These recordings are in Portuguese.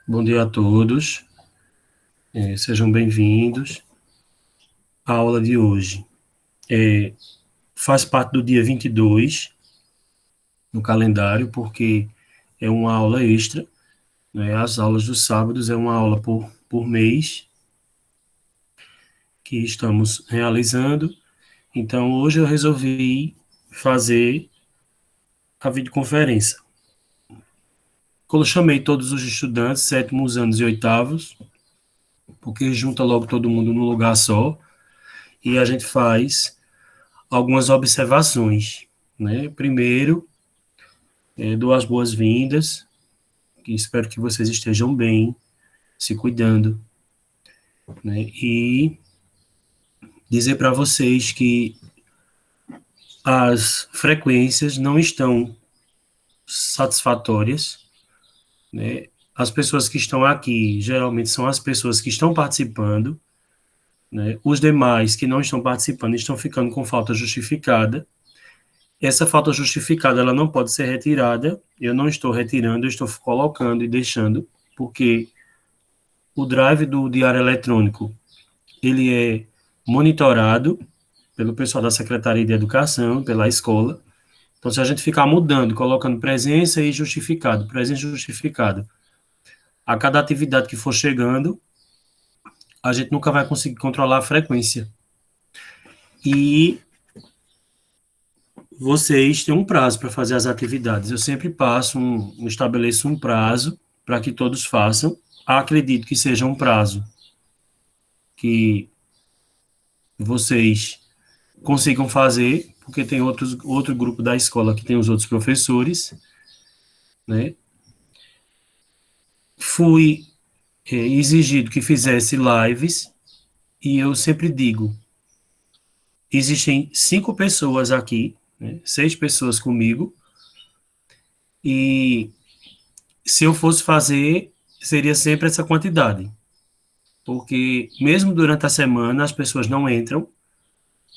Bom dia a todos, sejam bem-vindos. A aula de hoje faz parte do dia 22 no calendário, porque é uma aula extra, né? As aulas dos sábados é uma aula por mês que estamos realizando. Então, hoje eu resolvi fazer a videoconferência. Quando eu chamei todos os estudantes, sétimos anos e oitavos, porque junta logo todo mundo num lugar só, e a gente faz algumas observações, né? Primeiro, dou as boas-vindas, que espero que vocês estejam bem, se cuidando, né? E dizer para vocês que as frequências não estão satisfatórias, né? As pessoas que estão aqui geralmente são as pessoas que estão participando, né? Os demais que não estão participando estão ficando com falta justificada. Essa falta justificada ela não pode ser retirada. Eu não estou retirando, eu estou colocando e deixando, porque o drive do diário eletrônico ele é monitorado pelo pessoal da Secretaria de Educação, pela escola. Então, se a gente ficar mudando, colocando presença e justificado, a cada atividade que for chegando, a gente nunca vai conseguir controlar a frequência. E vocês têm um prazo para fazer as atividades. Eu sempre estabeleço um prazo para que todos façam. Acredito que seja um prazo que vocês consigam fazer, porque tem outro grupo da escola que tem os outros professores, né? Fui exigido que fizesse lives, e eu sempre digo, existem 5 pessoas aqui, né? 6 pessoas comigo, e se eu fosse fazer, seria sempre essa quantidade, porque mesmo durante a semana as pessoas não entram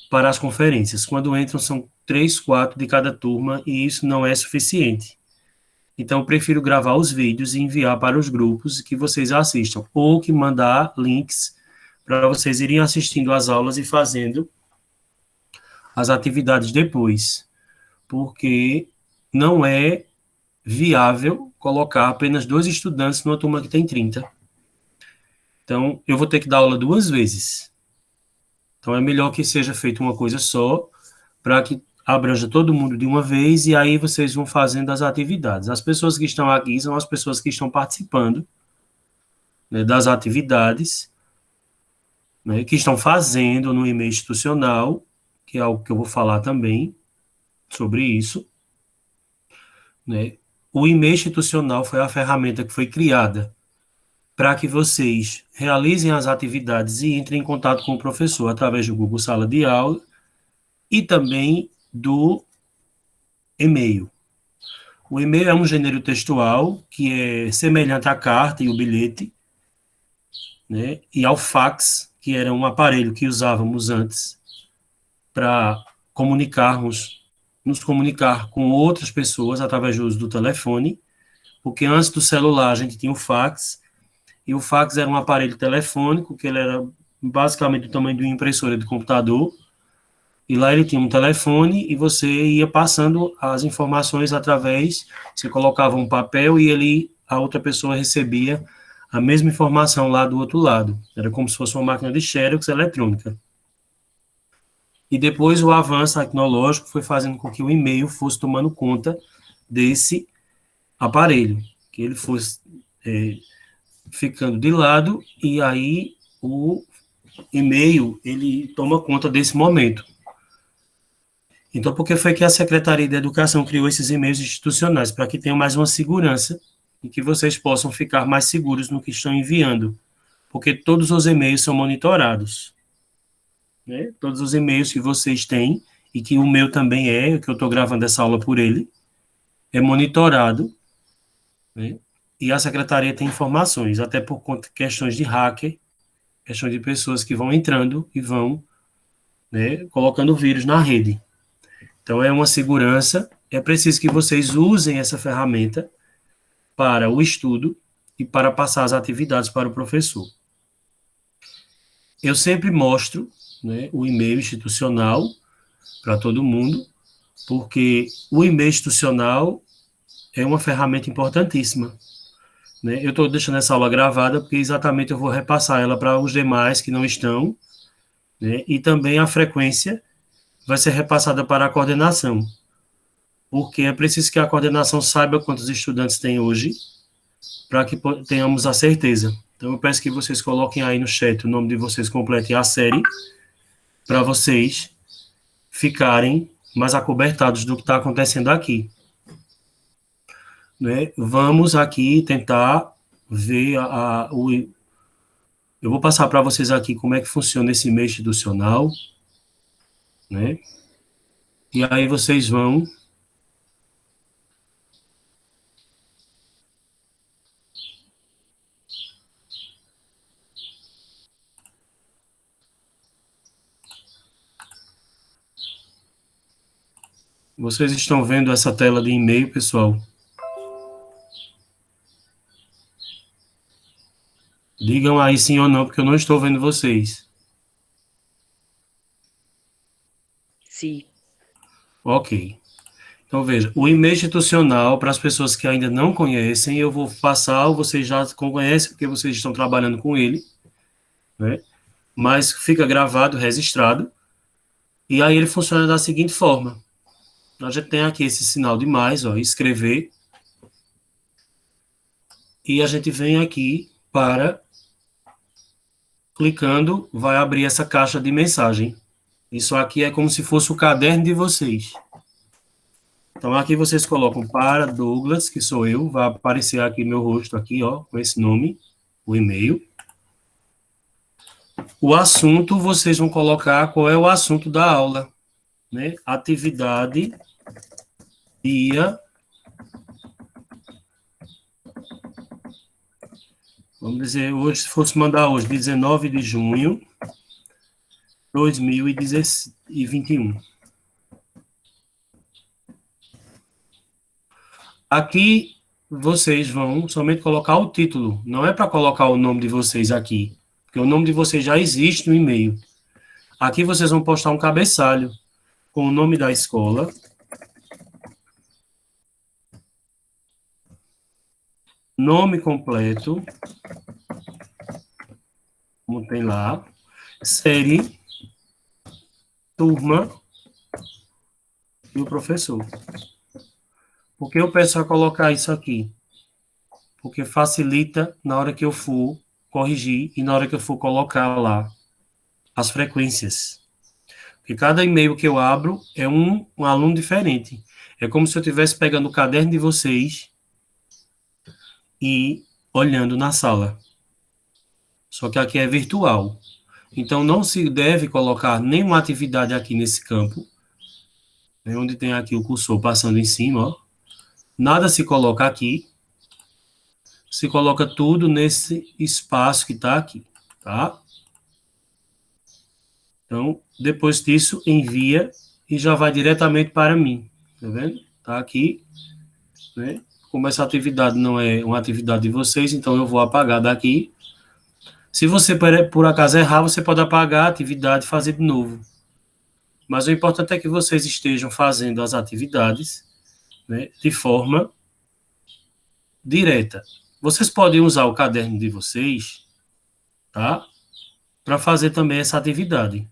para as conferências. Quando entram, são 3, 4 de cada turma, e isso não é suficiente. Então, eu prefiro gravar os vídeos e enviar para os grupos que vocês assistam, ou que mandar links para vocês irem assistindo às aulas e fazendo as atividades depois, porque não é viável colocar apenas 2 estudantes numa turma que tem 30. Então, eu vou ter que dar aula 2 vezes. Então, é melhor que seja feita uma coisa só, para que abranja todo mundo de uma vez, e aí vocês vão fazendo as atividades. As pessoas que estão aqui são as pessoas que estão participando, né, das atividades, né, que estão fazendo no e-mail institucional, que é algo que eu vou falar também sobre isso, né. O e-mail institucional foi a ferramenta que foi criada para que vocês realizem as atividades e entrem em contato com o professor através do Google Sala de Aula e também do e-mail. O e-mail é um gênero textual que é semelhante à carta e o bilhete, né, e ao fax, que era um aparelho que usávamos antes para nos comunicar com outras pessoas através do uso do telefone, porque antes do celular a gente tinha o fax, e o fax era um aparelho telefônico, que ele era basicamente do tamanho de uma impressora de computador, e lá ele tinha um telefone e você ia passando as informações através, você colocava um papel e a outra pessoa recebia a mesma informação lá do outro lado. Era como se fosse uma máquina de xerox eletrônica. E depois o avanço tecnológico foi fazendo com que o e-mail fosse tomando conta desse aparelho, que ele fosse ficando de lado, e aí o e-mail ele toma conta desse momento. Então, por que foi que a Secretaria de Educação criou esses e-mails institucionais? Para que tenham mais uma segurança e que vocês possam ficar mais seguros no que estão enviando, porque todos os e-mails são monitorados, né? Todos os e-mails que vocês têm, e que o meu também que eu estou gravando essa aula por ele, é monitorado, né? E a secretaria tem informações, até por conta de questões de hacker, questões de pessoas que vão entrando e vão, né, colocando vírus na rede. Então, é uma segurança, é preciso que vocês usem essa ferramenta para o estudo, e para passar as atividades para o professor. Eu sempre mostro, né, o e-mail institucional para todo mundo, porque o e-mail institucional é uma ferramenta importantíssima, né? Eu estou deixando essa aula gravada porque exatamente eu vou repassar ela para os demais que não estão, né? E também a frequência vai ser repassada para a coordenação, porque é preciso que a coordenação saiba quantos estudantes tem hoje, para que tenhamos a certeza. Então, eu peço que vocês coloquem aí no chat o nome de vocês completo e a série, para vocês ficarem mais acobertados do que está acontecendo aqui. Né? Vamos aqui tentar ver eu vou passar para vocês aqui como é que funciona esse e-mail institucional, né? E aí vocês estão vendo essa tela de e-mail, pessoal? Digam aí sim ou não, porque eu não estou vendo vocês. Sim. Ok. Então, veja, o e-mail institucional, para as pessoas que ainda não conhecem, eu vou passar, vocês já conhecem, porque vocês estão trabalhando com ele, né? Mas fica gravado, registrado, e aí ele funciona da seguinte forma. A gente tem aqui esse sinal de mais, ó, escrever, e a gente vem aqui para, clicando, vai abrir essa caixa de mensagem. Isso aqui é como se fosse o caderno de vocês. Então, aqui vocês colocam para Douglas, que sou eu, vai aparecer aqui meu rosto aqui, ó, com esse nome, o e-mail. O assunto, vocês vão colocar qual é o assunto da aula, né? Atividade, dia, vamos dizer, hoje, se fosse mandar hoje, 19 de junho, 2021. Aqui, vocês vão somente colocar o título, não é para colocar o nome de vocês aqui, porque o nome de vocês já existe no e-mail. Aqui vocês vão postar um cabeçalho com o nome da escola, nome completo, como tem lá, série, turma e o professor. Por que eu peço a colocar isso aqui? Porque facilita na hora que eu for corrigir e na hora que eu for colocar lá as frequências. Porque cada e-mail que eu abro é um aluno diferente. É como se eu estivesse pegando o caderno de vocês e olhando na sala. Só que aqui é virtual. Então, não se deve colocar nenhuma atividade aqui nesse campo, né, onde tem aqui o cursor passando em cima, ó. Nada se coloca aqui. Se coloca tudo nesse espaço que está aqui, tá? Então, depois disso, envia e já vai diretamente para mim, tá vendo? Tá aqui, né? Como essa atividade não é uma atividade de vocês, então eu vou apagar daqui. Se você, por acaso, errar, você pode apagar a atividade e fazer de novo. Mas o importante é que vocês estejam fazendo as atividades, né, de forma direta. Vocês podem usar o caderno de vocês, tá? Para fazer também essa atividade.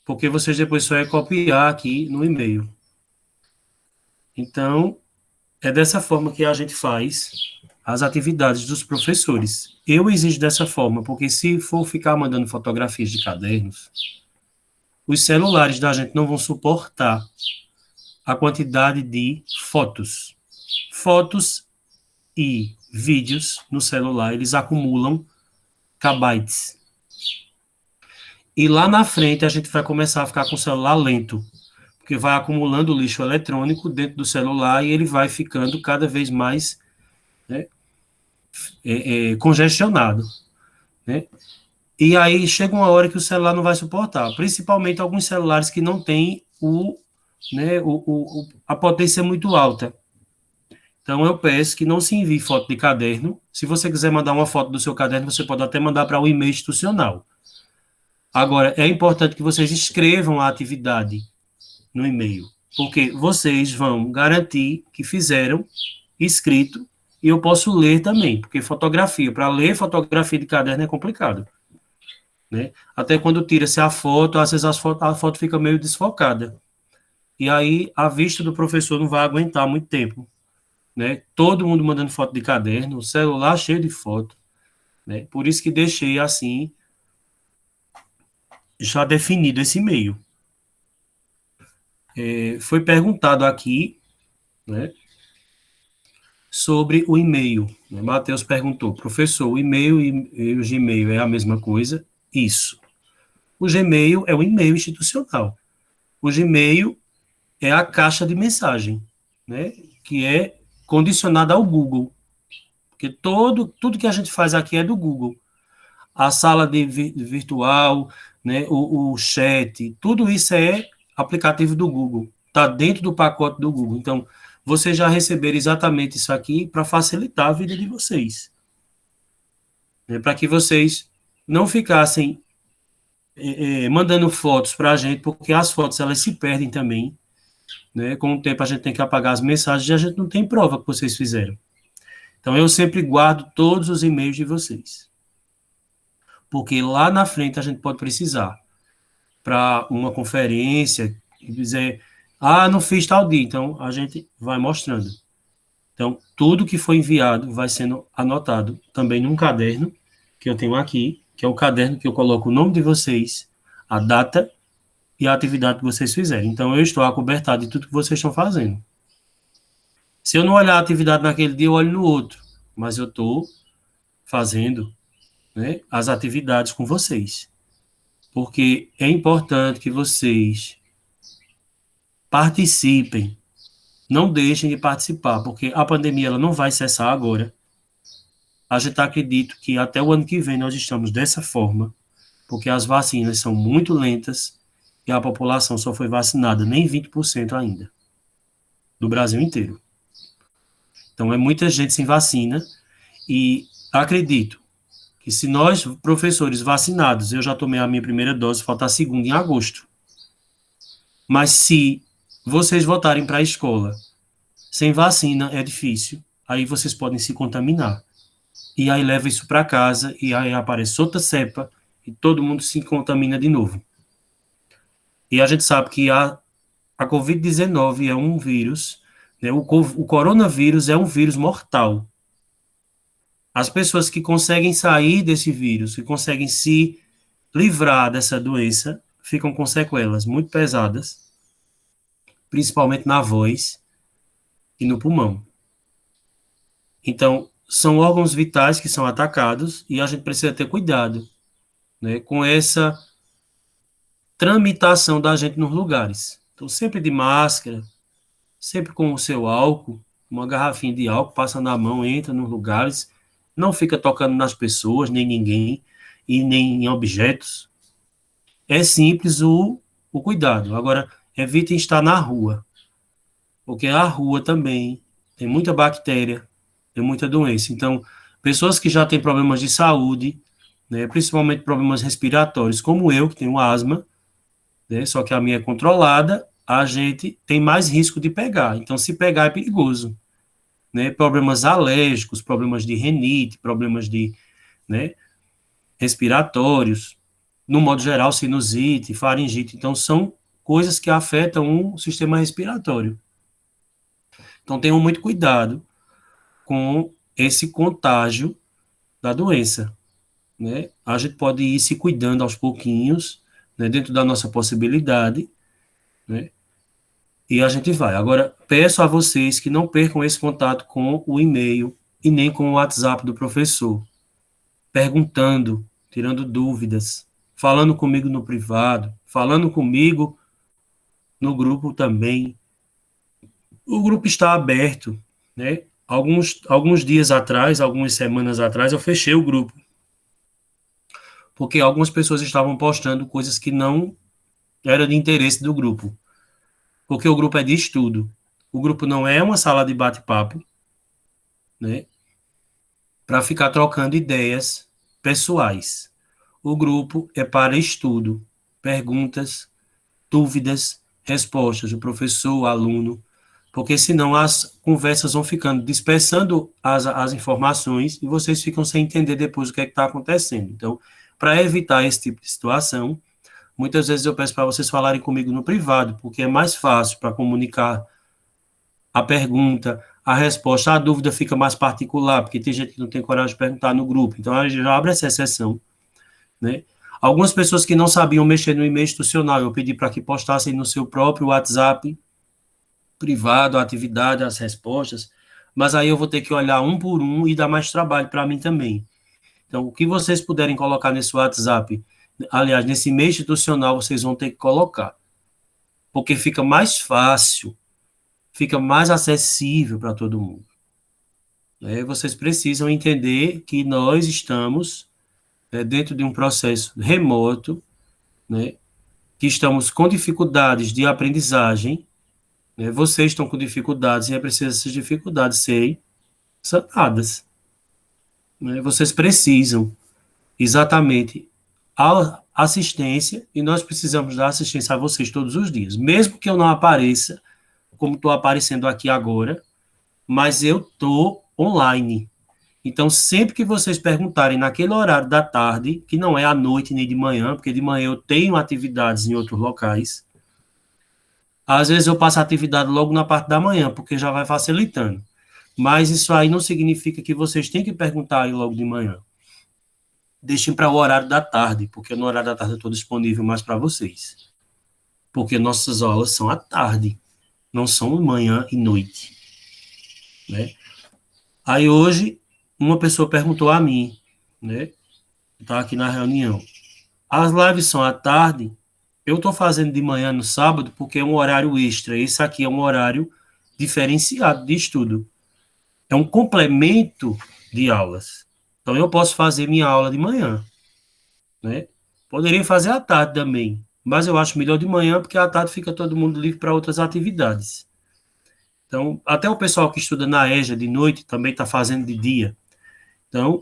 Porque vocês depois só é copiar aqui no e-mail. Então, é dessa forma que a gente faz as atividades dos professores. Eu exijo dessa forma, porque se for ficar mandando fotografias de cadernos, os celulares da gente não vão suportar a quantidade de fotos. Fotos e vídeos no celular, eles acumulam kbytes. E lá na frente a gente vai começar a ficar com o celular lento, porque vai acumulando lixo eletrônico dentro do celular e ele vai ficando cada vez mais, né, congestionado, né? E aí chega uma hora que o celular não vai suportar, principalmente alguns celulares que não têm a potência muito alta. Então, eu peço que não se envie foto de caderno. Se você quiser mandar uma foto do seu caderno, você pode até mandar para o e-mail institucional. Agora, é importante que vocês escrevam a atividade no e-mail, porque vocês vão garantir que fizeram escrito e eu posso ler também, porque fotografia, para ler fotografia de caderno é complicado, né? Até quando tira-se a foto, às vezes a foto fica meio desfocada. E aí a vista do professor não vai aguentar muito tempo, né? Todo mundo mandando foto de caderno, o celular cheio de foto, né? Por isso que deixei assim já definido esse e-mail. Foi perguntado aqui, né, sobre o e-mail. Matheus perguntou, professor, o e-mail e o Gmail é a mesma coisa? Isso. O Gmail é o e-mail institucional. O Gmail é a caixa de mensagem, né, que é condicionada ao Google. Porque tudo que a gente faz aqui é do Google. A sala de virtual, né, o chat, tudo isso é aplicativo do Google. Está dentro do pacote do Google. Então, vocês já receberam exatamente isso aqui para facilitar a vida de vocês. Né, para que vocês não ficassem mandando fotos para a gente, porque as fotos elas se perdem também. Né? Com o tempo a gente tem que apagar as mensagens e a gente não tem prova que vocês fizeram. Então, eu sempre guardo todos os e-mails de vocês. Porque lá na frente a gente pode precisar para uma conferência e dizer, não fiz tal dia, então a gente vai mostrando. Então, tudo que foi enviado vai sendo anotado também num caderno que eu tenho aqui, que é o caderno que eu coloco o nome de vocês, a data e a atividade que vocês fizeram. Então, eu estou acobertado de tudo que vocês estão fazendo. Se eu não olhar a atividade naquele dia, eu olho no outro, mas eu estou fazendo, né, as atividades com vocês. Porque é importante que vocês participem, não deixem de participar, porque a pandemia ela não vai cessar agora. A gente acredita que até o ano que vem nós estamos dessa forma, porque as vacinas são muito lentas e a população só foi vacinada nem 20% ainda, do Brasil inteiro. Então é muita gente sem vacina e acredito que se nós, professores vacinados, eu já tomei a minha primeira dose, falta a segunda em agosto. Mas se vocês voltarem para a escola sem vacina, é difícil. Aí vocês podem se contaminar. E aí leva isso para casa e aí aparece outra cepa e todo mundo se contamina de novo. E a gente sabe que a Covid-19 é um vírus, né? O coronavírus é um vírus mortal. As pessoas que conseguem sair desse vírus, que conseguem se livrar dessa doença, ficam com sequelas muito pesadas, principalmente na voz e no pulmão. Então, são órgãos vitais que são atacados e a gente precisa ter cuidado, né, com essa tramitação da gente nos lugares. Então, sempre de máscara, sempre com o seu álcool, uma garrafinha de álcool, passa na mão, entra nos lugares, não fica tocando nas pessoas, nem ninguém, e nem em objetos. É simples o cuidado. Agora, evitem estar na rua, porque a rua também tem muita bactéria, tem muita doença. Então, pessoas que já têm problemas de saúde, né, principalmente problemas respiratórios, como eu, que tenho asma, né, só que a minha é controlada, a gente tem mais risco de pegar. Então, se pegar é perigoso. Né, problemas alérgicos, problemas de rinite, problemas de, né, respiratórios, no modo geral, sinusite, faringite. Então, são coisas que afetam o sistema respiratório. Então, tenham muito cuidado com esse contágio da doença, né? A gente pode ir se cuidando aos pouquinhos, né, dentro da nossa possibilidade, né? E a gente vai. Agora, peço a vocês que não percam esse contato com o e-mail e nem com o WhatsApp do professor, perguntando, tirando dúvidas, falando comigo no privado, falando comigo no grupo também. O grupo está aberto, né? Alguns dias atrás, algumas semanas atrás, eu fechei o grupo, porque algumas pessoas estavam postando coisas que não eram de interesse do grupo, porque o grupo é de estudo. O grupo não é uma sala de bate-papo, né? Para ficar trocando ideias pessoais. O grupo é para estudo, perguntas, dúvidas, respostas do professor, o aluno, porque senão as conversas vão ficando dispersando as informações e vocês ficam sem entender depois o que é que está acontecendo. Então, para evitar esse tipo de situação, muitas vezes eu peço para vocês falarem comigo no privado, porque é mais fácil para comunicar a pergunta, a resposta, a dúvida fica mais particular, porque tem gente que não tem coragem de perguntar no grupo. Então, a gente já abre essa exceção, né? Algumas pessoas que não sabiam mexer no e-mail institucional, eu pedi para que postassem no seu próprio WhatsApp privado a atividade, as respostas, mas aí eu vou ter que olhar um por um e dar mais trabalho para mim também. Então, o que vocês puderem colocar nesse WhatsApp, aliás, nesse e-mail institucional, vocês vão ter que colocar, porque fica mais fácil, fica mais acessível para todo mundo. Né? Vocês precisam entender que nós estamos dentro de um processo remoto, né? Que estamos com dificuldades de aprendizagem, né? Vocês estão com dificuldades e é preciso essas dificuldades serem sanadas. Né? Vocês precisam exatamente a assistência e nós precisamos dar assistência a vocês todos os dias. Mesmo que eu não apareça, como estou aparecendo aqui agora, mas eu estou online. Então, sempre que vocês perguntarem naquele horário da tarde, que não é à noite nem de manhã, porque de manhã eu tenho atividades em outros locais, às vezes eu passo a atividade logo na parte da manhã, porque já vai facilitando. Mas isso aí não significa que vocês têm que perguntar aí logo de manhã. Deixem para o horário da tarde, porque no horário da tarde eu estou disponível mais para vocês. Porque nossas aulas são à tarde, não são manhã e noite. Né? Aí hoje, uma pessoa perguntou a mim, né? Está aqui na reunião. As lives são à tarde. Eu estou fazendo de manhã no sábado porque é um horário extra. Esse aqui é um horário diferenciado de estudo. É um complemento de aulas. Então, eu posso fazer minha aula de manhã, né? Poderia fazer à tarde também, mas eu acho melhor de manhã porque à tarde fica todo mundo livre para outras atividades. Então, até o pessoal que estuda na EJA de noite também está fazendo de dia. Então,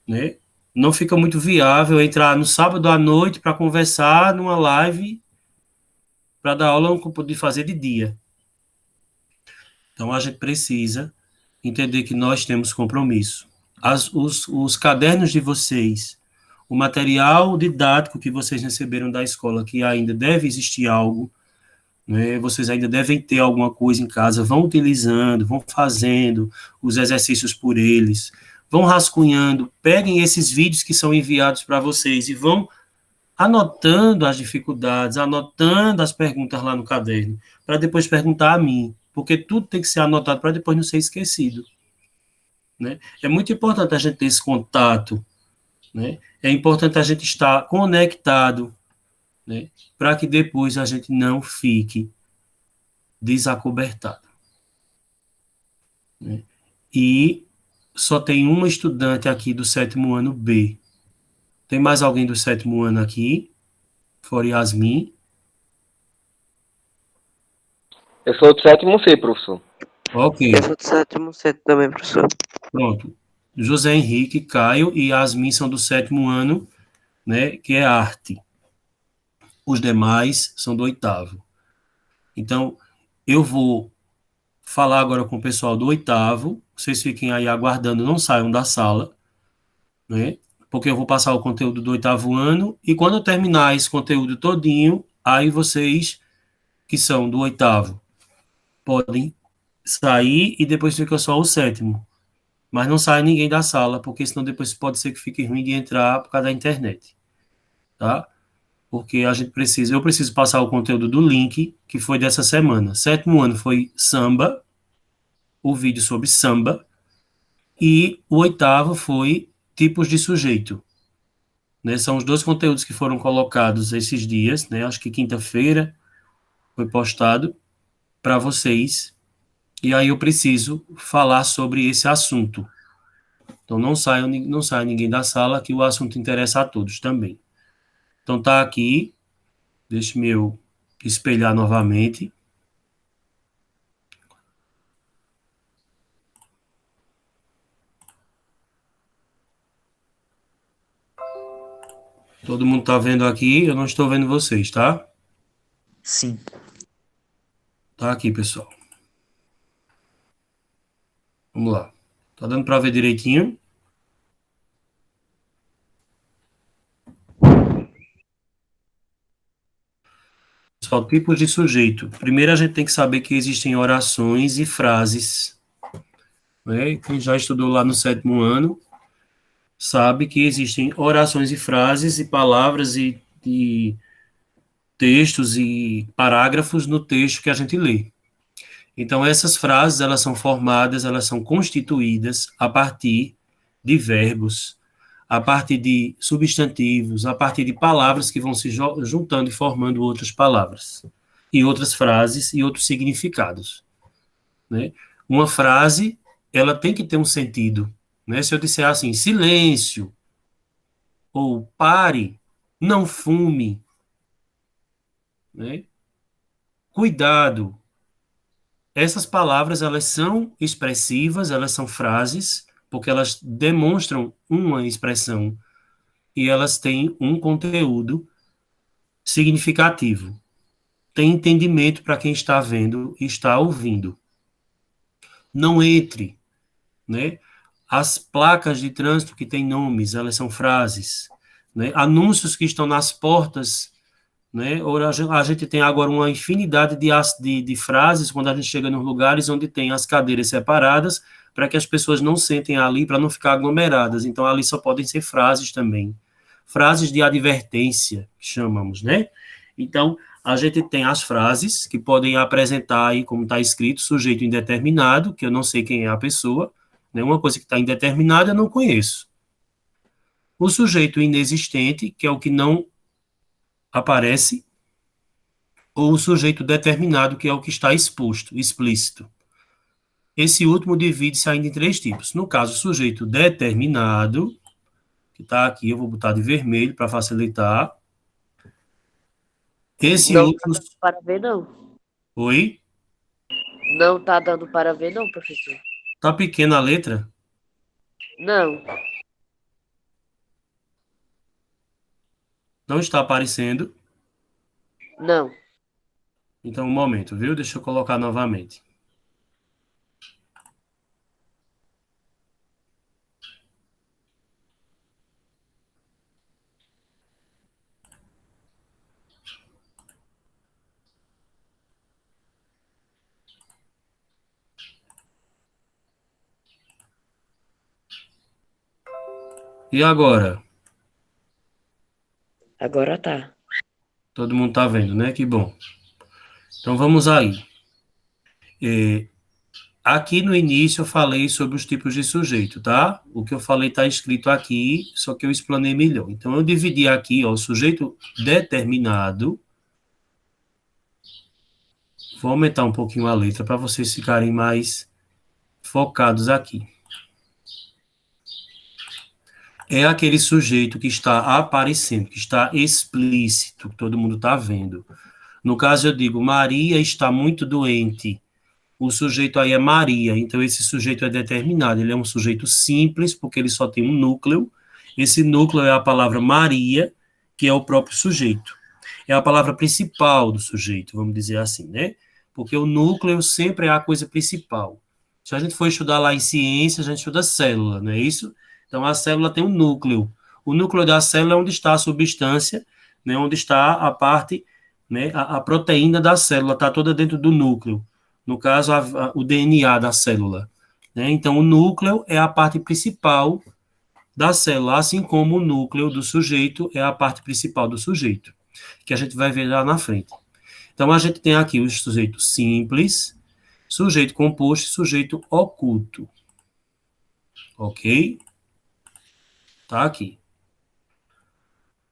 né? Não fica muito viável entrar no sábado à noite para conversar numa live para dar aula não poder fazer de dia. Então a gente precisa entender que nós temos compromisso. Os cadernos de vocês, o material didático que vocês receberam da escola, que ainda deve existir algo, né? Vocês ainda devem ter alguma coisa em casa, vão utilizando, vão fazendo os exercícios por eles, vão rascunhando, peguem esses vídeos que são enviados para vocês e vão anotando as dificuldades, anotando as perguntas lá no caderno, para depois perguntar a mim, porque tudo tem que ser anotado para depois não ser esquecido. Né? É muito importante a gente ter esse contato, né? É importante a gente estar conectado, né? Para que depois a gente não fique desacobertado. Né? E só tem uma estudante aqui do sétimo ano B. Tem mais alguém do sétimo ano aqui? Fora Yasmin. Eu sou do sétimo C, professor. Ok, Eu sou do sétimo C também, professor. pronto. José Henrique, Caio e Yasmin são do sétimo ano, né, que é arte. Os demais são do oitavo. Então, eu vou falar agora com o pessoal do oitavo. Vocês fiquem aí aguardando, não saiam da sala, né? Porque eu vou passar o conteúdo do oitavo ano e quando eu terminar esse conteúdo todinho, aí vocês que são do oitavo podem sair e depois fica só o sétimo. Mas não sai ninguém da sala, porque senão depois pode ser que fique ruim de entrar por causa da internet, tá? Porque a gente precisa, eu preciso passar o conteúdo do link que foi dessa semana. Sétimo ano foi samba, o vídeo sobre samba, e o oitavo foi tipos de sujeito. Né? São os dois conteúdos que foram colocados esses dias, né? Acho que quinta-feira foi postado para vocês. E aí eu preciso falar sobre esse assunto. Então não saia ninguém da sala, que o assunto interessa a todos também. Então tá aqui, deixe-me eu espelhar novamente. Todo mundo está vendo aqui? Eu não estou vendo vocês, tá? Sim. Tá aqui, pessoal. Vamos lá. Tá dando para ver direitinho? Pessoal, tipos de sujeito. Primeiro a gente tem que saber que existem orações e frases, né? Quem já estudou lá no 7º ano sabe que existem orações e frases e palavras e textos e parágrafos no texto que a gente lê. Então, essas frases, elas são formadas, elas são constituídas a partir de verbos, a partir de substantivos, a partir de palavras que vão se juntando e formando outras palavras, e outras frases e outros significados, né? Uma frase, ela tem que ter um sentido, né? Se eu disser assim, silêncio, ou pare, não fume, né? Cuidado. Essas palavras, elas são expressivas, elas são frases, porque elas demonstram uma expressão e elas têm um conteúdo significativo. Tem entendimento para quem está vendo e está ouvindo. Não entre, né? As placas de trânsito que têm nomes, elas são frases, né? Anúncios que estão nas portas, né? A gente tem agora uma infinidade de frases quando a gente chega nos lugares onde tem as cadeiras separadas para que as pessoas não sentem ali, para não ficar aglomeradas. Então, ali só podem ser frases também. Frases de advertência, que chamamos, né? Então, a gente tem as frases que podem apresentar aí, como está escrito, sujeito indeterminado, que eu não sei quem é a pessoa, né? Uma coisa que está indeterminada eu não conheço. O sujeito inexistente, que é o que não aparece, ou o sujeito determinado, que é o que está exposto, explícito. Esse último divide-se ainda em 3 tipos. No caso, o sujeito determinado, que está aqui, eu vou botar de vermelho para facilitar. Esse Não outro... tá dando para ver, não. Oi? Não tá dando para ver, não, professor. Tá pequena a letra? Não. Não está aparecendo? Não. Então, um momento, viu? Deixa eu colocar novamente. E agora? Agora tá. Todo mundo tá vendo, né? Que bom. Então, vamos aí. Aqui no início eu falei sobre os tipos de sujeito, tá? O que eu falei está escrito aqui, só que eu explanei melhor. Então, eu dividi aqui, ó, o sujeito determinado. Vou aumentar um pouquinho a letra para vocês ficarem mais focados aqui. É aquele sujeito que está aparecendo, que está explícito, que todo mundo está vendo. No caso, eu digo, Maria está muito doente. O sujeito aí é Maria, então esse sujeito é determinado. Ele é um sujeito simples, porque ele só tem um núcleo. Esse núcleo é a palavra Maria, que é o próprio sujeito. É a palavra principal do sujeito, vamos dizer assim, né? Porque o núcleo sempre é a coisa principal. Se a gente for estudar lá em ciência, a gente estuda célula, não é isso? Então, a célula tem um núcleo. O núcleo da célula é onde está a substância, né? Onde está a parte, né? A proteína da célula está toda dentro do núcleo. No caso, o DNA da célula, né? Então, o núcleo é a parte principal da célula, assim como o núcleo do sujeito é a parte principal do sujeito, que a gente vai ver lá na frente. Então, a gente tem aqui o sujeito simples, sujeito composto e sujeito oculto. Ok? Tá aqui.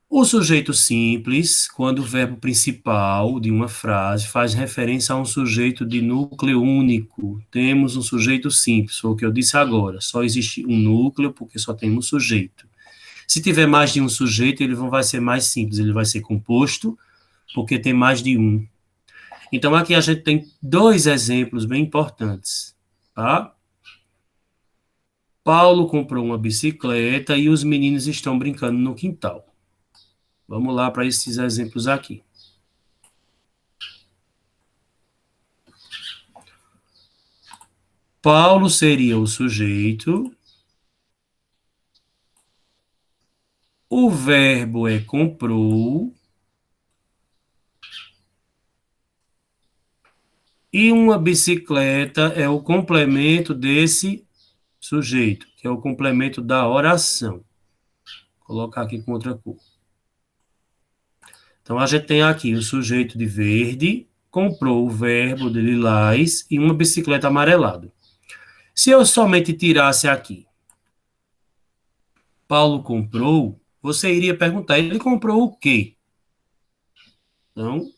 O sujeito simples, quando o verbo principal de uma frase faz referência a um sujeito de núcleo único, temos um sujeito simples, foi o que eu disse agora, só existe um núcleo porque só tem um sujeito. Se tiver mais de um sujeito, ele vai ser mais simples, ele vai ser composto, porque tem mais de um. Então, aqui a gente tem 2 exemplos bem importantes, tá? Paulo comprou uma bicicleta e os meninos estão brincando no quintal. Vamos lá para esses exemplos aqui. Paulo seria o sujeito. O verbo é comprou. E uma bicicleta é o complemento desse sujeito, que é o complemento da oração. Vou colocar aqui com outra cor. Então, a gente tem aqui o sujeito de verde, comprou o verbo de lilás e uma bicicleta amarelada. Se eu somente tirasse aqui, Paulo comprou, você iria perguntar, ele comprou o quê? Então,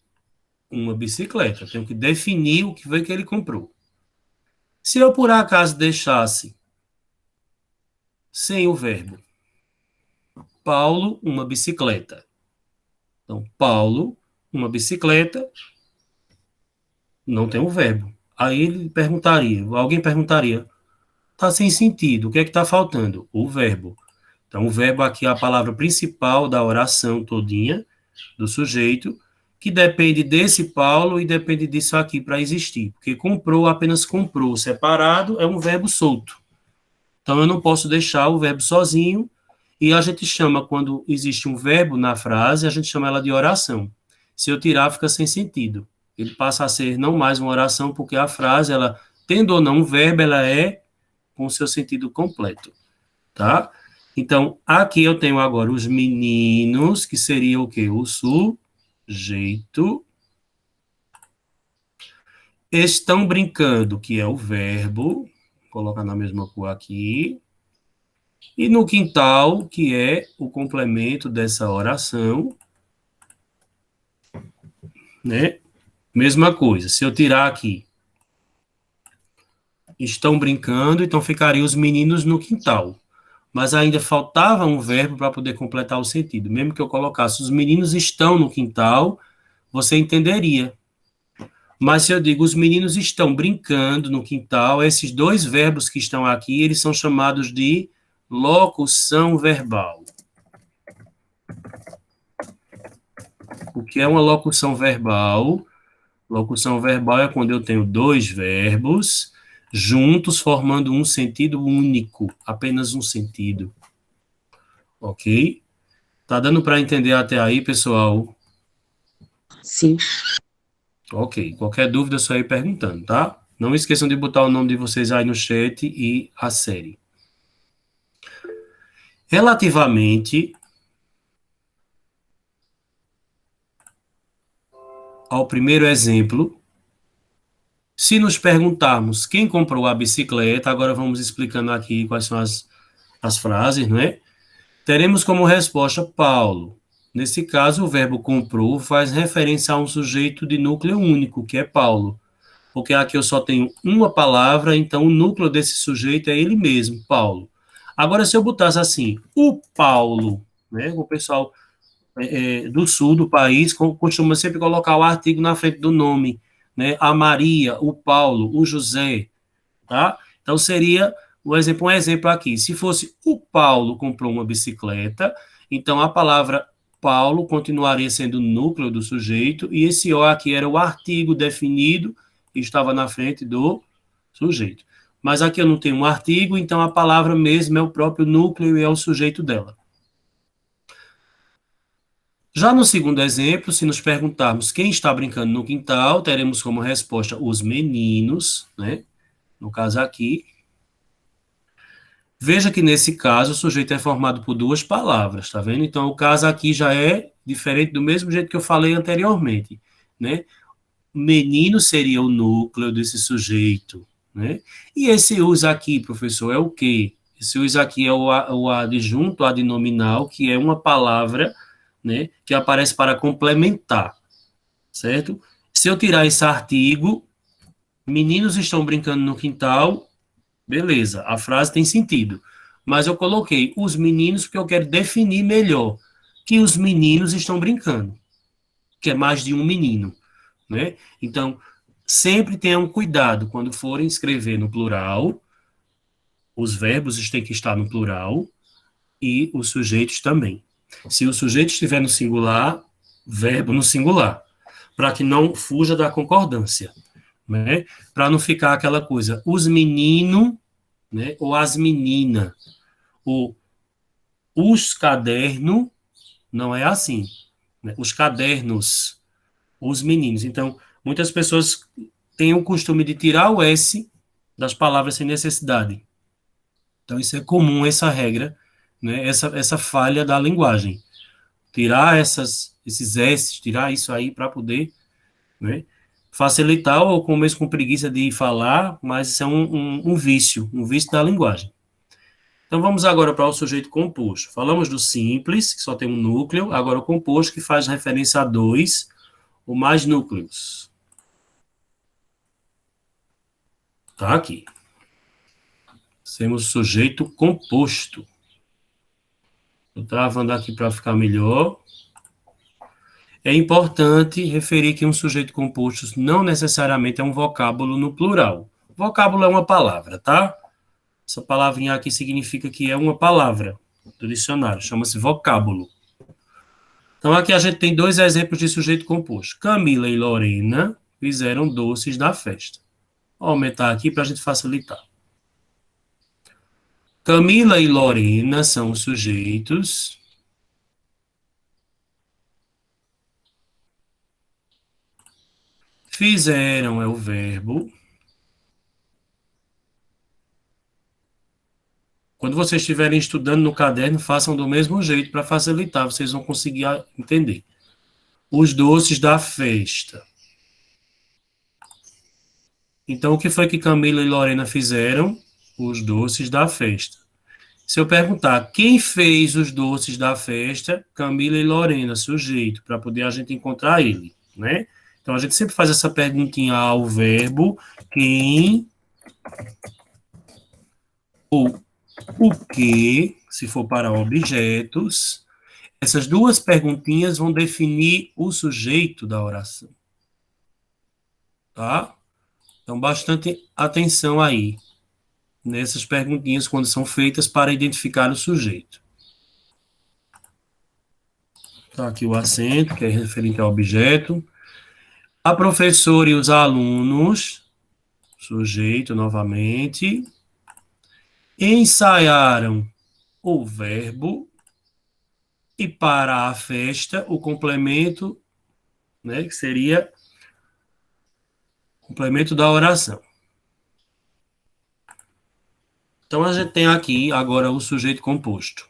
uma bicicleta. Eu tenho que definir o que foi que ele comprou. Se eu, por acaso, deixasse sem o verbo, Paulo, uma bicicleta. Então, Paulo, uma bicicleta, não tem o verbo. Aí ele perguntaria, alguém perguntaria, está sem sentido, o que é que está faltando? O verbo. Então, o verbo aqui é a palavra principal da oração todinha, do sujeito, que depende desse Paulo e depende disso aqui para existir. Porque comprou, apenas comprou, separado, é um verbo solto. Então, eu não posso deixar o verbo sozinho, e a gente chama, quando existe um verbo na frase, a gente chama ela de oração. Se eu tirar, fica sem sentido. Ele passa a ser não mais uma oração, porque a frase, ela, tendo ou não um verbo, ela é com o seu sentido completo, tá? Então, aqui eu tenho agora os meninos, que seria o quê? O sujeito. Estão brincando, que é o verbo. Vou colocar na mesma cor aqui. E no quintal, que é o complemento dessa oração, né? Mesma coisa. Se eu tirar aqui, estão brincando, então ficaria os meninos no quintal. Mas ainda faltava um verbo para poder completar o sentido. Mesmo que eu colocasse os meninos estão no quintal, você entenderia. Mas se eu digo os meninos estão brincando no quintal, esses dois verbos que estão aqui, eles são chamados de locução verbal. O que é uma locução verbal? Locução verbal é quando eu tenho dois verbos juntos formando um sentido único, apenas um sentido. Ok? Tá dando para entender até aí, pessoal? Sim. Ok. Qualquer dúvida é só ir perguntando, tá? Não esqueçam de botar o nome de vocês aí no chat e a série. Relativamente ao primeiro exemplo, se nos perguntarmos quem comprou a bicicleta, agora vamos explicando aqui quais são as frases, não é? Teremos como resposta Paulo. Nesse caso, o verbo comprou faz referência a um sujeito de núcleo único, que é Paulo. Porque aqui eu só tenho uma palavra, então o núcleo desse sujeito é ele mesmo, Paulo. Agora, se eu botasse assim, o Paulo, né? O pessoal do sul do país costuma sempre colocar o artigo na frente do nome, né? A Maria, o Paulo, o José, tá? Então seria um exemplo aqui. Se fosse o Paulo comprou uma bicicleta, então a palavra Paulo continuaria sendo o núcleo do sujeito e esse o aqui era o artigo definido que estava na frente do sujeito. Mas aqui eu não tenho um artigo, então a palavra mesmo é o próprio núcleo e é o sujeito dela. Já no segundo exemplo, se nos perguntarmos quem está brincando no quintal, teremos como resposta os meninos, né? No caso aqui. Veja que nesse caso o sujeito é formado por duas palavras, tá vendo? Então o caso aqui já é diferente do mesmo jeito que eu falei anteriormente, né? Menino seria o núcleo desse sujeito, né? E esse us aqui, professor, é o quê? Esse us aqui é o adjunto adnominal, que é uma palavra, né, que aparece para complementar, certo? Se eu tirar esse artigo, meninos estão brincando no quintal, beleza, a frase tem sentido. Mas eu coloquei os meninos porque eu quero definir melhor que os meninos estão brincando, que é mais de um menino, né? Então, sempre tenham cuidado quando forem escrever no plural, os verbos têm que estar no plural e os sujeitos também, Se o sujeito estiver no singular, verbo no singular, para que não fuja da concordância, né? Para não ficar aquela coisa, os meninos, né? Ou as meninas, ou os cadernos, não é assim, né? Os cadernos, os meninos. Então, muitas pessoas têm o costume de tirar o S das palavras sem necessidade. Então, isso é comum, essa regra, né? Essa falha da linguagem. Tirar esses S, tirar isso aí para poder, né, facilitar, ou com mesmo com preguiça de falar, mas isso é um vício da linguagem. Então, vamos agora para o sujeito composto. Falamos do simples, que só tem um núcleo, agora o composto, que faz referência a dois ou mais núcleos. Tá aqui. Temos o sujeito composto. Estou travando aqui para ficar melhor. É importante referir que um sujeito composto não necessariamente é um vocábulo no plural. Vocábulo é uma palavra, tá? Essa palavrinha aqui significa que é uma palavra do dicionário, chama-se vocábulo. Então, aqui a gente tem dois exemplos de sujeito composto. Camila e Lorena fizeram doces na festa. Vou aumentar aqui para a gente facilitar. Camila e Lorena são os sujeitos. Fizeram é o verbo. Quando vocês estiverem estudando no caderno, façam do mesmo jeito para facilitar, vocês vão conseguir entender. Os doces da festa. Então, o que foi que Camila e Lorena fizeram? Os doces da festa. Se eu perguntar quem fez os doces da festa, Camila e Lorena, sujeito, para poder a gente encontrar ele, né? Então, a gente sempre faz essa perguntinha ao verbo, quem ou o que, se for para objetos. Essas duas perguntinhas vão definir o sujeito da oração. Tá? Então, bastante atenção aí nessas perguntinhas quando são feitas para identificar o sujeito. Tá aqui o acento, que é referente ao objeto. A professora e os alunos, sujeito novamente, ensaiaram o verbo, e para a festa, o complemento, né, que seria o complemento da oração. Então, a gente tem aqui agora o sujeito composto.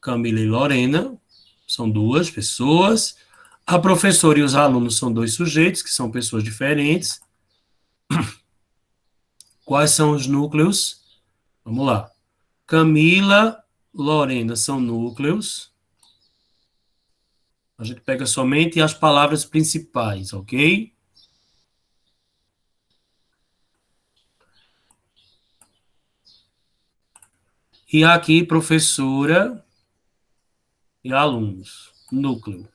Camila e Lorena são duas pessoas. A professora e os alunos são dois sujeitos, que são pessoas diferentes. Quais são os núcleos? Vamos lá. Camila, Lorena são núcleos. A gente pega somente as palavras principais, ok? E aqui, professora e alunos, núcleo.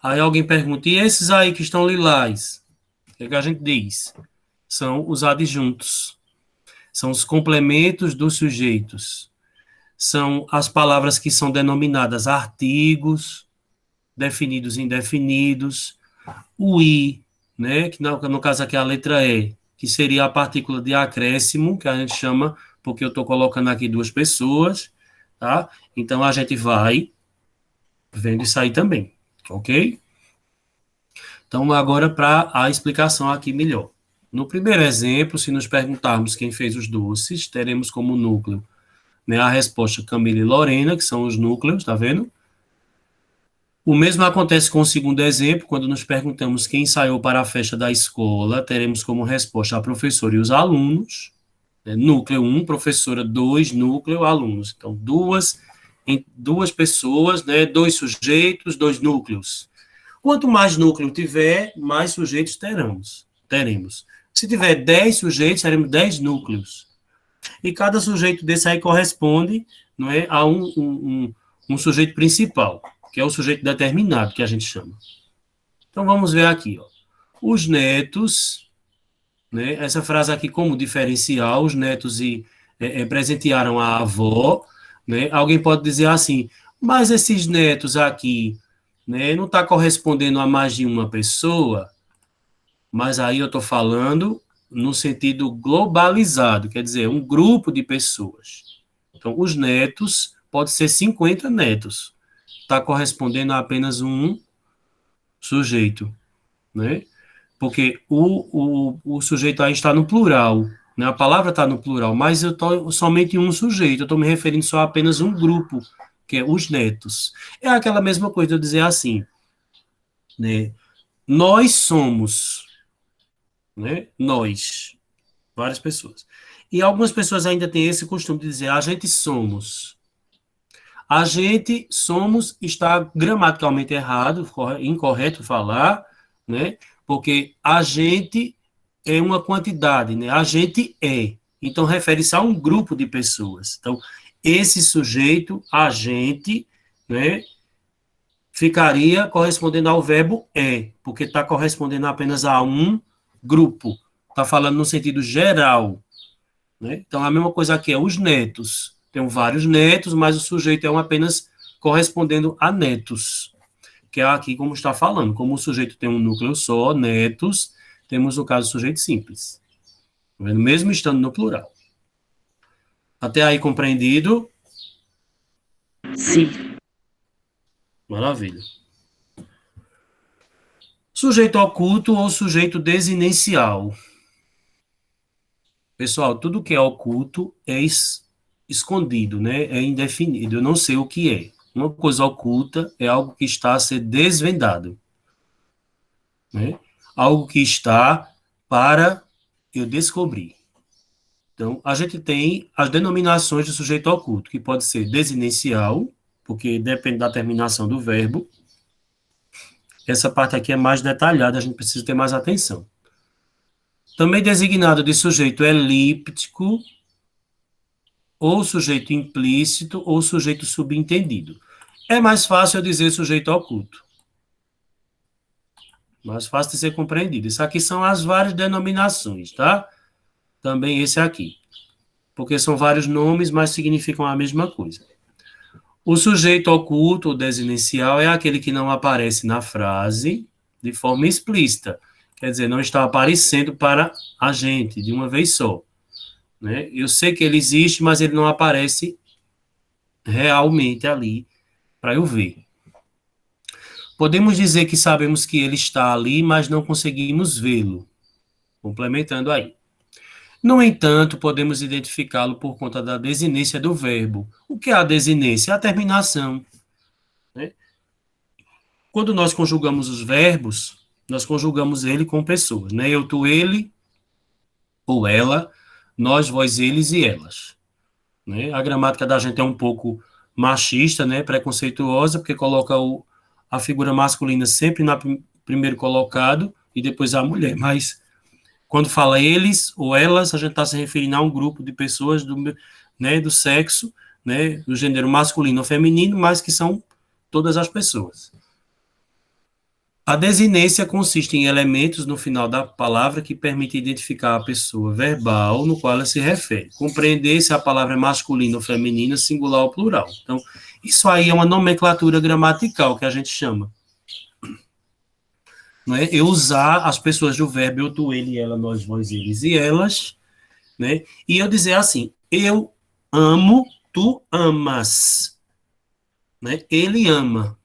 Aí alguém pergunta, e esses aí que estão lilás? O que é que a gente diz? São os adjuntos. São os complementos dos sujeitos. São as palavras que são denominadas artigos, definidos e indefinidos. O i, né, que no caso aqui é a letra E, que seria a partícula de acréscimo, que a gente chama, porque eu estou colocando aqui duas pessoas, tá? Então, a gente vai vendo isso aí também, ok? Então, agora para a explicação aqui melhor. No primeiro exemplo, se nos perguntarmos quem fez os doces, teremos como núcleo, né, a resposta Camila e Lorena, que são os núcleos, tá vendo? O mesmo acontece com o segundo exemplo, quando nos perguntamos quem ensaiou para a festa da escola, teremos como resposta a professora e os alunos, né, núcleo 1, professora 2, núcleo, alunos. Então, duas pessoas, né, dois sujeitos, dois núcleos. Quanto mais núcleo tiver, mais sujeitos teremos. Se tiver 10 sujeitos, teremos 10 núcleos. E cada sujeito desse aí corresponde, não é, a um sujeito principal, que é o sujeito determinado, que a gente chama. Então, vamos ver aqui, ó. Os netos, né, essa frase aqui como diferencial, os netos presentearam a avó, né? Alguém pode dizer assim, Mas esses netos aqui, né, não está correspondendo a mais de uma pessoa, mas aí eu estou falando no sentido globalizado, quer dizer, um grupo de pessoas. Então, os netos, pode ser 50 netos, está correspondendo a apenas um sujeito, né? Porque o sujeito aí está no plural, né? A palavra está no plural, mas eu estou somente um sujeito, eu estou me referindo só a apenas um grupo, que é os netos. É aquela mesma coisa de eu dizer assim, né? Nós somos, né? Nós, várias pessoas. E algumas pessoas ainda têm esse costume de dizer a gente somos. A gente somos está gramaticalmente errado, incorreto falar, né? Porque a gente é uma quantidade, né? A gente é. Então refere-se a um grupo de pessoas. Então, esse sujeito, a gente, né, ficaria correspondendo ao verbo é, porque está correspondendo apenas a um grupo. Está falando no sentido geral, né? Então, a mesma coisa aqui é os netos. Tem vários netos, mas o sujeito é um apenas correspondendo a netos, que é aqui como está falando. Como o sujeito tem um núcleo só, netos, temos no caso o sujeito simples. Tá vendo? Mesmo estando no plural. Até aí compreendido? Sim. Maravilha. Sujeito oculto ou sujeito desinencial. Pessoal, tudo que é oculto é escondido, né? É indefinido. Eu não sei o que é. Uma coisa oculta é algo que está a ser desvendado, né? Algo que está para eu descobrir. Então, a gente tem as denominações de sujeito oculto, que pode ser desinencial, porque depende da terminação do verbo. Essa parte aqui é mais detalhada, a gente precisa ter mais atenção. Também designado de sujeito elíptico, ou sujeito implícito, ou sujeito subentendido. É mais fácil eu dizer sujeito oculto. Mais fácil de ser compreendido. Isso aqui são as várias denominações, tá? Também esse aqui. Porque são vários nomes, mas significam a mesma coisa. O sujeito oculto ou desinencial é aquele que não aparece na frase de forma explícita. Quer dizer, não está aparecendo para a gente de uma vez só, né? Eu sei que ele existe, mas ele não aparece realmente ali para eu ver. Podemos dizer que sabemos que ele está ali, mas não conseguimos vê-lo. Complementando aí. No entanto, podemos identificá-lo por conta da desinência do verbo. O que é a desinência? A terminação, né? Quando nós conjugamos os verbos, nós conjugamos ele com pessoas, né? Eu, tu, ele, ou ela, nós, vós, eles e elas, né? A gramática da gente é um pouco machista, né? Preconceituosa, porque coloca a figura masculina sempre na primeiro colocado e depois a mulher, mas quando fala eles ou elas, a gente está se referindo a um grupo de pessoas né, do sexo, né, do gênero masculino ou feminino, mas que são todas as pessoas. A desinência consiste em elementos no final da palavra que permitem identificar a pessoa verbal no qual ela se refere. Compreender se a palavra é masculina ou feminina, singular ou plural. Então, isso aí é uma nomenclatura gramatical que a gente chama. Não é? Eu usar as pessoas do verbo eu, tu, ele, ela, nós, vós, eles e elas, né? E eu dizer assim, eu amo, tu amas, né? Ele ama,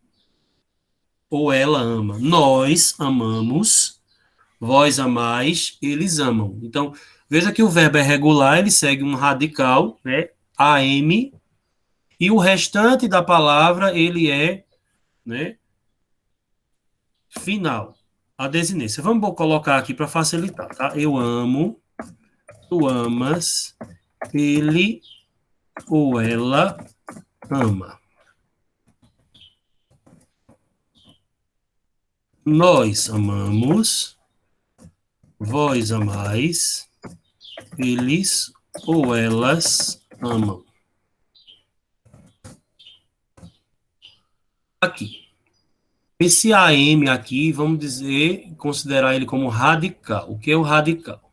ou ela ama. Nós amamos, vós amais, eles amam. Então, veja que o verbo é regular, ele segue um radical, né? AM, e o restante da palavra, ele é, né? Final. A desinência. Vamos colocar aqui para facilitar, tá? Eu amo, tu amas, ele ou ela ama. Nós amamos, vós amais, eles ou elas amam. Aqui. Esse AM aqui, vamos dizer, considerar ele como radical. O que é o radical?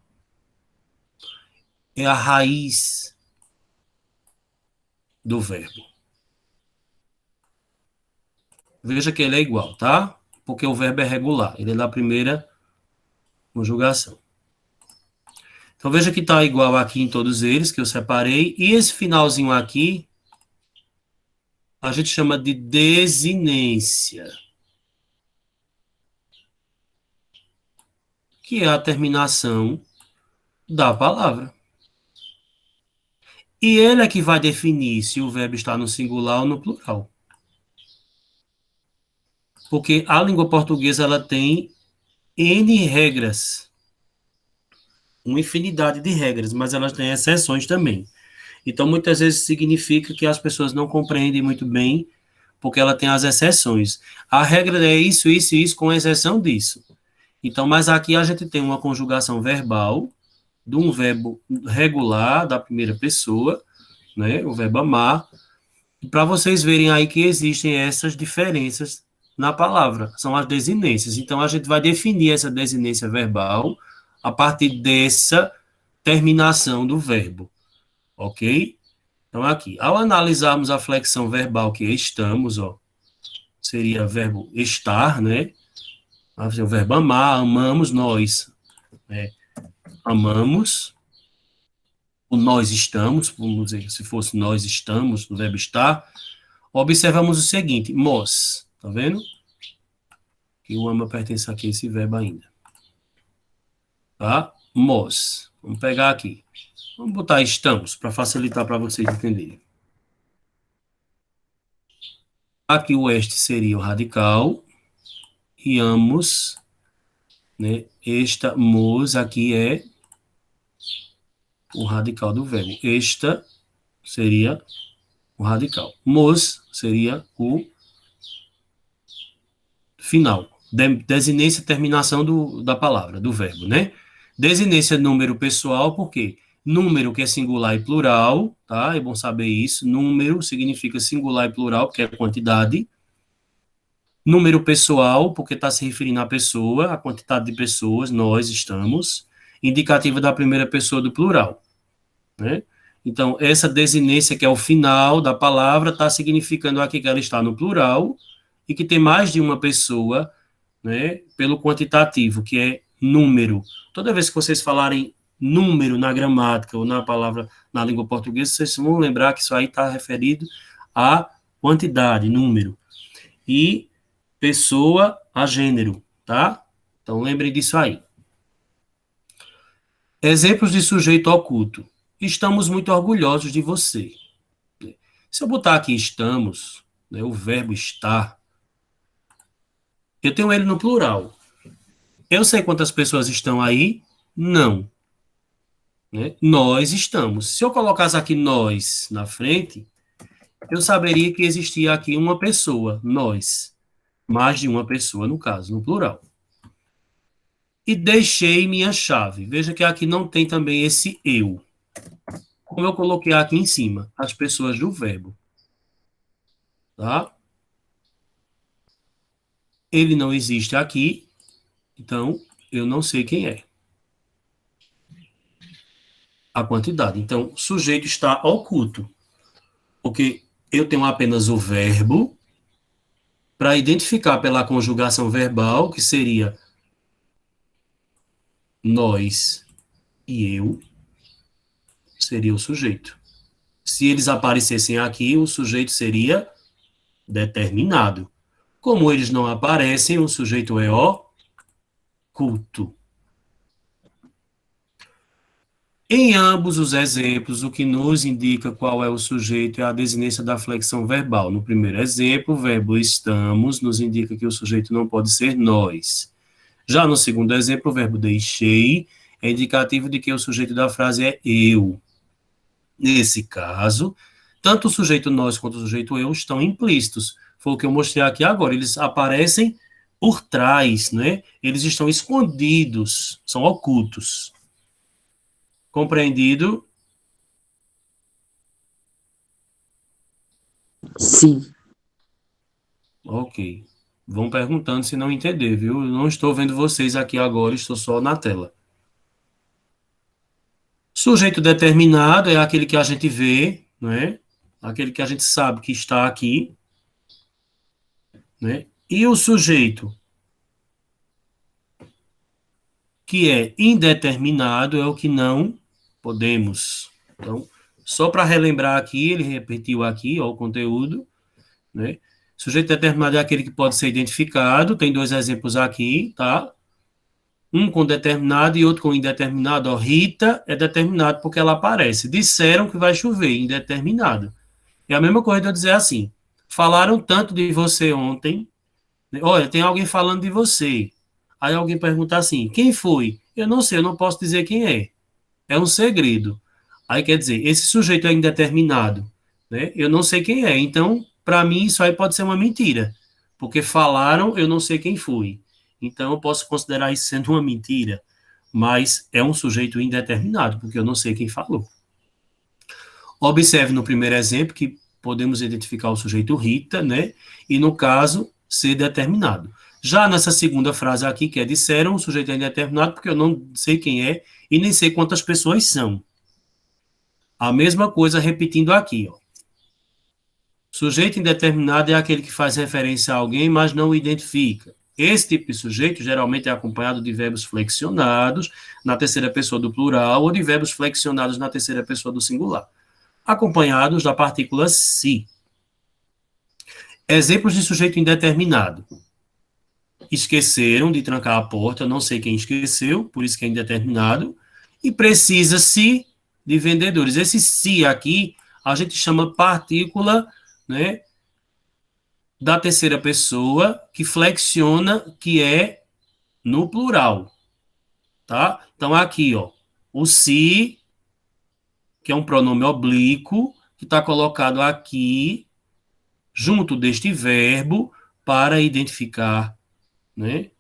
É a raiz do verbo. Veja que ele é igual, tá? Porque o verbo é regular, ele é da primeira conjugação. Então, veja que está igual aqui em todos eles, que eu separei. E esse finalzinho aqui, a gente chama de desinência, que é a terminação da palavra. E ele é que vai definir se o verbo está no singular ou no plural. Porque a língua portuguesa ela tem N regras, uma infinidade de regras, mas elas têm exceções também. Então, muitas vezes significa que as pessoas não compreendem muito bem, porque ela tem as exceções. A regra é isso, isso e isso, com exceção disso. Então, mas aqui a gente tem uma conjugação verbal de um verbo regular da primeira pessoa, né, o verbo amar, para vocês verem aí que existem essas diferenças na palavra, são as desinências. Então, a gente vai definir essa desinência verbal a partir dessa terminação do verbo, ok? Então, aqui, ao analisarmos a flexão verbal que estamos, ó, seria verbo estar, né? O verbo amar, amamos nós, né? Amamos, o nós estamos, vamos dizer, se fosse nós estamos, no verbo estar, observamos o seguinte, mos, tá vendo? Que o ama pertence aqui a esse verbo ainda. Tá? Mos. Vamos pegar aqui. Vamos botar estamos, para facilitar para vocês entenderem. Aqui o este seria o radical, e amos, né? Estamos aqui é o radical do verbo. Esta seria o radical. Mos seria o final. Desinência, terminação da palavra, do verbo, né? Desinência número pessoal, por quê? Número que é singular e plural, tá? É bom saber isso. Número significa singular e plural, porque é quantidade. Número pessoal, porque está se referindo à pessoa, a quantidade de pessoas, nós estamos. Indicativo da primeira pessoa do plural, né? Então, essa desinência, que é o final da palavra, está significando aqui que ela está no plural e que tem mais de uma pessoa, né, pelo quantitativo, que é número. Toda vez que vocês falarem número na gramática ou na palavra, na língua portuguesa, vocês vão lembrar que isso aí está referido à quantidade, número. E pessoa a gênero, tá? Então, lembrem disso aí. Exemplos de sujeito oculto. Estamos muito orgulhosos de você. Se eu botar aqui estamos, né, o verbo estar, eu tenho ele no plural. Eu sei quantas pessoas estão aí? Não. Né? Nós estamos. Se eu colocasse aqui nós na frente, eu saberia que existia aqui uma pessoa, nós. Mais de uma pessoa, no caso, no plural. E deixei minha chave. Veja que aqui não tem também esse eu. Como eu coloquei aqui em cima, as pessoas do verbo. Tá? Ele não existe aqui, então eu não sei quem é. A quantidade. Então, o sujeito está oculto, porque eu tenho apenas o verbo para identificar pela conjugação verbal, que seria nós e eu, seria o sujeito. Se eles aparecessem aqui, o sujeito seria determinado. Como eles não aparecem, o sujeito é oculto. Em ambos os exemplos, o que nos indica qual é o sujeito é a desinência da flexão verbal. No primeiro exemplo, o verbo estamos nos indica que o sujeito não pode ser nós. Já no segundo exemplo, o verbo deixei é indicativo de que o sujeito da frase é eu. Nesse caso, tanto o sujeito nós quanto o sujeito eu estão implícitos. Foi o que eu mostrei aqui agora. Eles aparecem por trás, né? Eles estão escondidos, são ocultos. Compreendido? Sim. Ok. Vão perguntando se não entender, viu? Eu não estou vendo vocês aqui agora, estou só na tela. Sujeito determinado é aquele que a gente vê, né? Aquele que a gente sabe que está aqui. né? E o sujeito que é indeterminado é o que não podemos. Então, só para relembrar aqui, ele repetiu aqui, ó, o conteúdo, né? Sujeito determinado é aquele que pode ser identificado, tem 2 exemplos aqui, tá? Um com determinado e outro com indeterminado. Ó, Rita é determinado porque ela aparece. Disseram que vai chover, indeterminado. É a mesma coisa de eu dizer assim, falaram tanto de você ontem, né? Olha, tem alguém falando de você. Aí alguém pergunta assim, quem foi? Eu não sei, eu não posso dizer quem é. É um segredo. Aí quer dizer, esse sujeito é indeterminado, né? Eu não sei quem é. Então, para mim, isso aí pode ser uma mentira. Porque falaram, eu não sei quem foi. Então, eu posso considerar isso sendo uma mentira. Mas é um sujeito indeterminado, porque eu não sei quem falou. Observe no primeiro exemplo que podemos identificar o sujeito Rita, né? E no caso, ser determinado. Já nessa segunda frase aqui, que é disseram, o sujeito é indeterminado porque eu não sei quem é e nem sei quantas pessoas são. A mesma coisa repetindo aqui, ó. Sujeito indeterminado é aquele que faz referência a alguém, mas não o identifica. Esse tipo de sujeito geralmente é acompanhado de verbos flexionados na terceira pessoa do plural ou de verbos flexionados na terceira pessoa do singular, acompanhados da partícula se. Exemplos de sujeito indeterminado. Esqueceram de trancar a porta, não sei quem esqueceu, por isso que é indeterminado. E precisa-se de vendedores. Esse se aqui, a gente chama partícula, né, da terceira pessoa, que flexiona, que é no plural, tá? Então, aqui, ó, o se, que é um pronome oblíquo, que está colocado aqui, junto deste verbo, para identificar, né?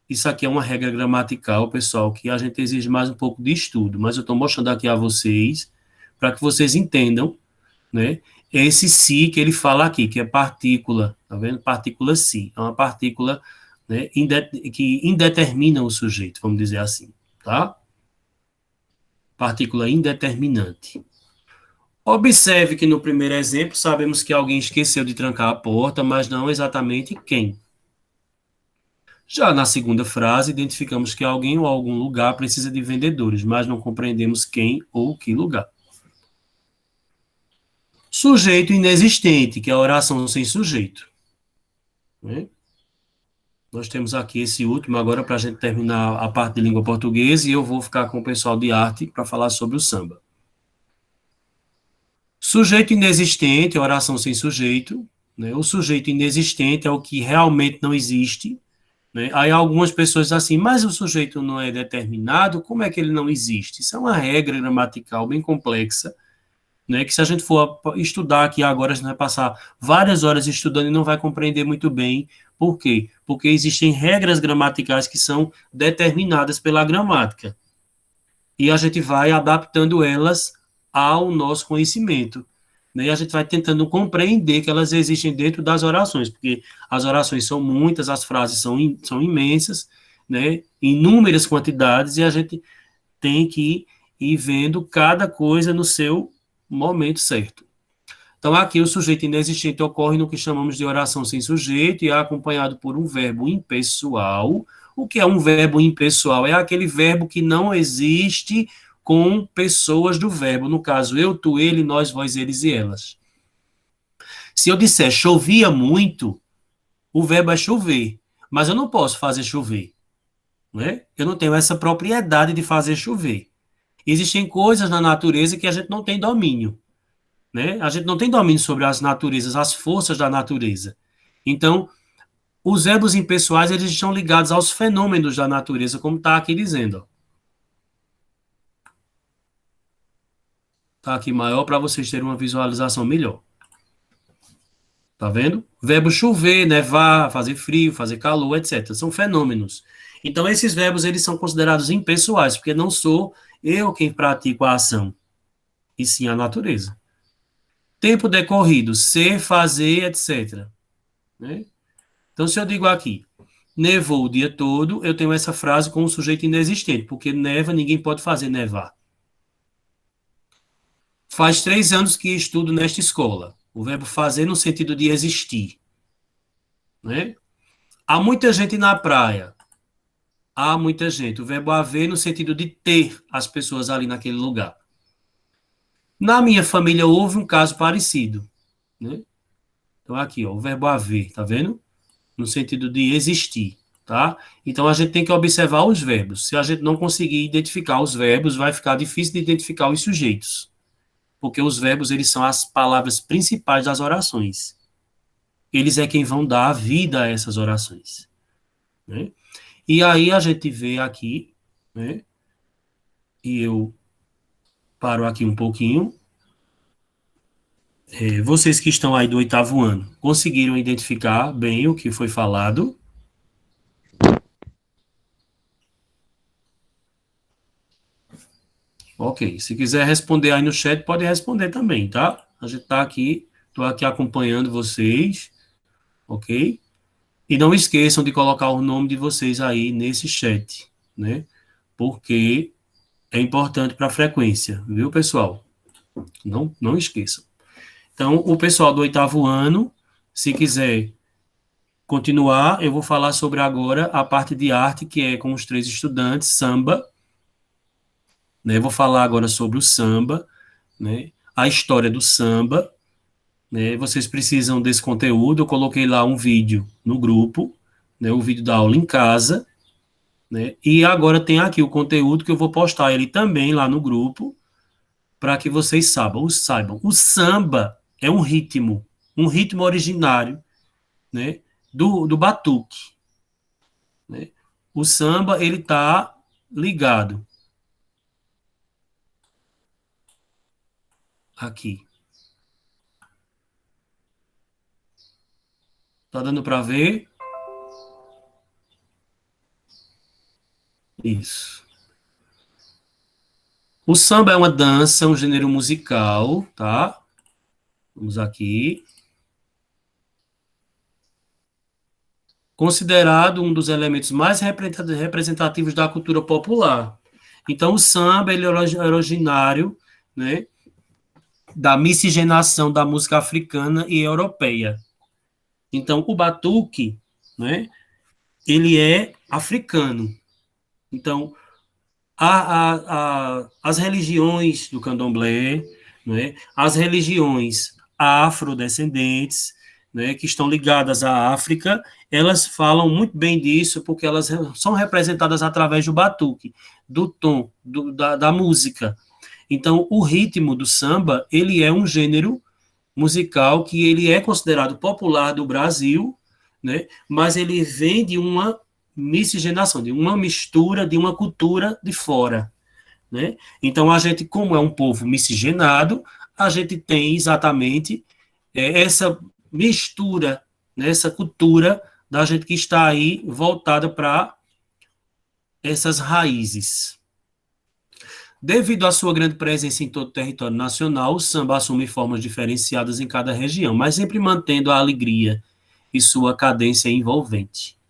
Isso aqui é uma regra gramatical, pessoal, que a gente exige mais um pouco de estudo, mas eu estou mostrando aqui a vocês, para que vocês entendam, né? Esse si que ele fala aqui, que é partícula, tá vendo? Partícula si, é uma partícula, né, que indetermina o sujeito, vamos dizer assim, tá? Partícula indeterminante. Observe que no primeiro exemplo sabemos que alguém esqueceu de trancar a porta, mas não exatamente quem. Já na segunda frase, identificamos que alguém ou algum lugar precisa de vendedores, mas não compreendemos quem ou que lugar. Sujeito inexistente, que é a oração sem sujeito, né? Nós temos aqui esse último agora para a gente terminar a parte de língua portuguesa e eu vou ficar com o pessoal de arte para falar sobre o samba. Sujeito inexistente, oração sem sujeito, né? O sujeito inexistente é o que realmente não existe, né? Aí algumas pessoas dizem assim, mas o sujeito não é determinado, como é que ele não existe? Isso é uma regra gramatical bem complexa, né? Que se a gente for estudar aqui agora, a gente vai passar várias horas estudando e não vai compreender muito bem. Por quê? Porque existem regras gramaticais que são determinadas pela gramática. E a gente vai adaptando elas ao nosso conhecimento, né? E a gente vai tentando compreender que elas existem dentro das orações, porque as orações são muitas, as frases são imensas, né? Inúmeras quantidades, e a gente tem que ir vendo cada coisa no seu momento certo. Então, aqui o sujeito inexistente ocorre no que chamamos de oração sem sujeito e é acompanhado por um verbo impessoal. O que é um verbo impessoal? É aquele verbo que não existe com pessoas do verbo. No caso, eu, tu, ele, nós, vós, eles e elas. Se eu disser chovia muito, o verbo é chover, mas eu não posso fazer chover, né? Eu não tenho essa propriedade de fazer chover. Existem coisas na natureza que a gente não tem domínio, né? A gente não tem domínio sobre as naturezas, as forças da natureza. Então, os verbos impessoais, eles estão ligados aos fenômenos da natureza, como está aqui dizendo. Está aqui maior para vocês terem uma visualização melhor. Tá vendo? Verbo chover, nevar, fazer frio, fazer calor, etc. São fenômenos. Então, esses verbos, eles são considerados impessoais, porque não sou eu quem pratico a ação, e sim a natureza. Tempo decorrido, ser, fazer, etc. Né? Então, se eu digo aqui, nevou o dia todo, eu tenho essa frase com um sujeito inexistente, porque neva, ninguém pode fazer nevar. Faz 3 anos que estudo nesta escola. O verbo fazer no sentido de existir. né? Há muita gente na praia. Há muita gente. O verbo haver no sentido de ter as pessoas ali naquele lugar. Na minha família houve um caso parecido, né? Então aqui, ó, o verbo haver, tá vendo? No sentido de existir, tá? Então a gente tem que observar os verbos. Se a gente não conseguir identificar os verbos, vai ficar difícil de identificar os sujeitos, porque os verbos eles são as palavras principais das orações. Eles é quem vão dar a vida a essas orações, né? E aí a gente vê aqui, né? E eu paro aqui um pouquinho. Vocês que estão aí do 8º ano, conseguiram identificar bem o que foi falado? Ok. Se quiser responder aí no chat, pode responder também, tá? A gente tá aqui, tô aqui acompanhando vocês, ok? E não esqueçam de colocar o nome de vocês aí nesse chat, né? Porque é importante para a frequência, viu, pessoal? Não esqueçam. Então, o pessoal do 8º ano, se quiser continuar, eu vou falar sobre agora a parte de arte, que é com os 3 estudantes, samba, né? Eu vou falar agora sobre o samba, né? A história do samba, né? Vocês precisam desse conteúdo, eu coloquei lá um vídeo no grupo, né? O vídeo da aula em casa, né? E agora tem aqui o conteúdo que eu vou postar ele também lá no grupo, para que vocês saibam. O samba é um ritmo originário, né? Do batuque, né? O samba, ele está ligado aqui. Tá dando para ver? Isso. O samba é uma dança, um gênero musical, tá? Vamos aqui. Considerado um dos elementos mais representativos da cultura popular. Então, o samba, ele é originário, né, da miscigenação da música africana e europeia. Então, o batuque, né, ele é africano. Então, as religiões do candomblé, né, as religiões afrodescendentes, né, que estão ligadas à África, elas falam muito bem disso, porque elas são representadas através do batuque, do tom, da música. Então, o ritmo do samba, ele é um gênero musical que ele é considerado popular do Brasil, né, mas ele vem de uma miscigenação, de uma mistura de uma cultura de fora, né? Então a gente, como é um povo miscigenado, a gente tem exatamente essa mistura, né, essa cultura da gente que está aí voltada para essas raízes. Devido à sua grande presença em todo o território nacional, o samba assume formas diferenciadas em cada região, mas sempre mantendo a alegria e sua cadência envolvente.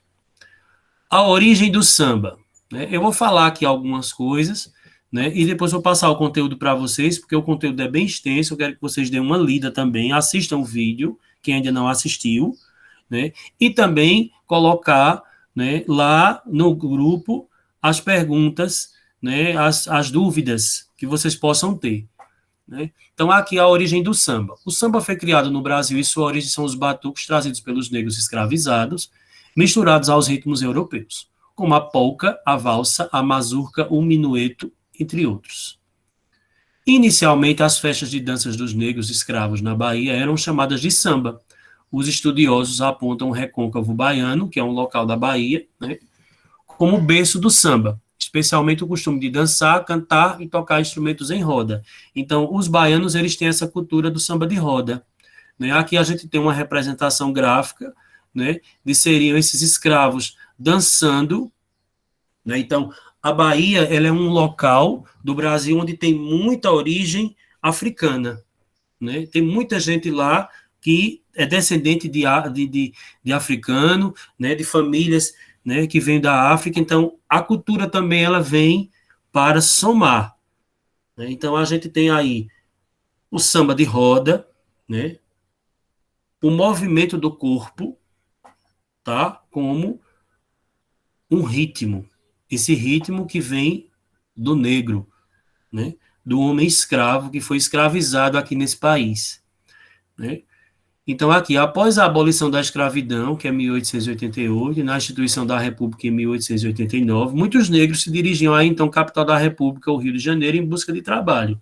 A origem do samba, né? Eu vou falar aqui algumas coisas, né? E depois vou passar o conteúdo para vocês, porque o conteúdo é bem extenso. Eu quero que vocês deem uma lida também, assistam o vídeo, quem ainda não assistiu, né? E também colocar, né, lá no grupo as perguntas, né, as dúvidas que vocês possam ter, né? Então, aqui a origem do samba. O samba foi criado no Brasil e sua origem são os batuques trazidos pelos negros escravizados, misturados aos ritmos europeus, como a polca, a valsa, a mazurca, o minueto, entre outros. Inicialmente, as festas de danças dos negros escravos na Bahia eram chamadas de samba. Os estudiosos apontam o Recôncavo Baiano, que é um local da Bahia, né, como berço do samba, especialmente o costume de dançar, cantar e tocar instrumentos em roda. Então, os baianos, eles têm essa cultura do samba de roda, né? Aqui a gente tem uma representação gráfica, né, de seriam esses escravos dançando, né? Então, a Bahia, ela é um local do Brasil onde tem muita origem africana, né? Tem muita gente lá que é descendente de africano, né, de famílias, né, que vêm da África. Então, a cultura também ela vem para somar, né? Então, a gente tem aí o samba de roda, né, o movimento do corpo, tá? Como um ritmo. Esse ritmo que vem do negro, né? Do homem escravo que foi escravizado aqui nesse país, né? Então, aqui, após a abolição da escravidão, que é 1888, na instituição da República em 1889, muitos negros se dirigiam à então capital da República, o Rio de Janeiro, em busca de trabalho,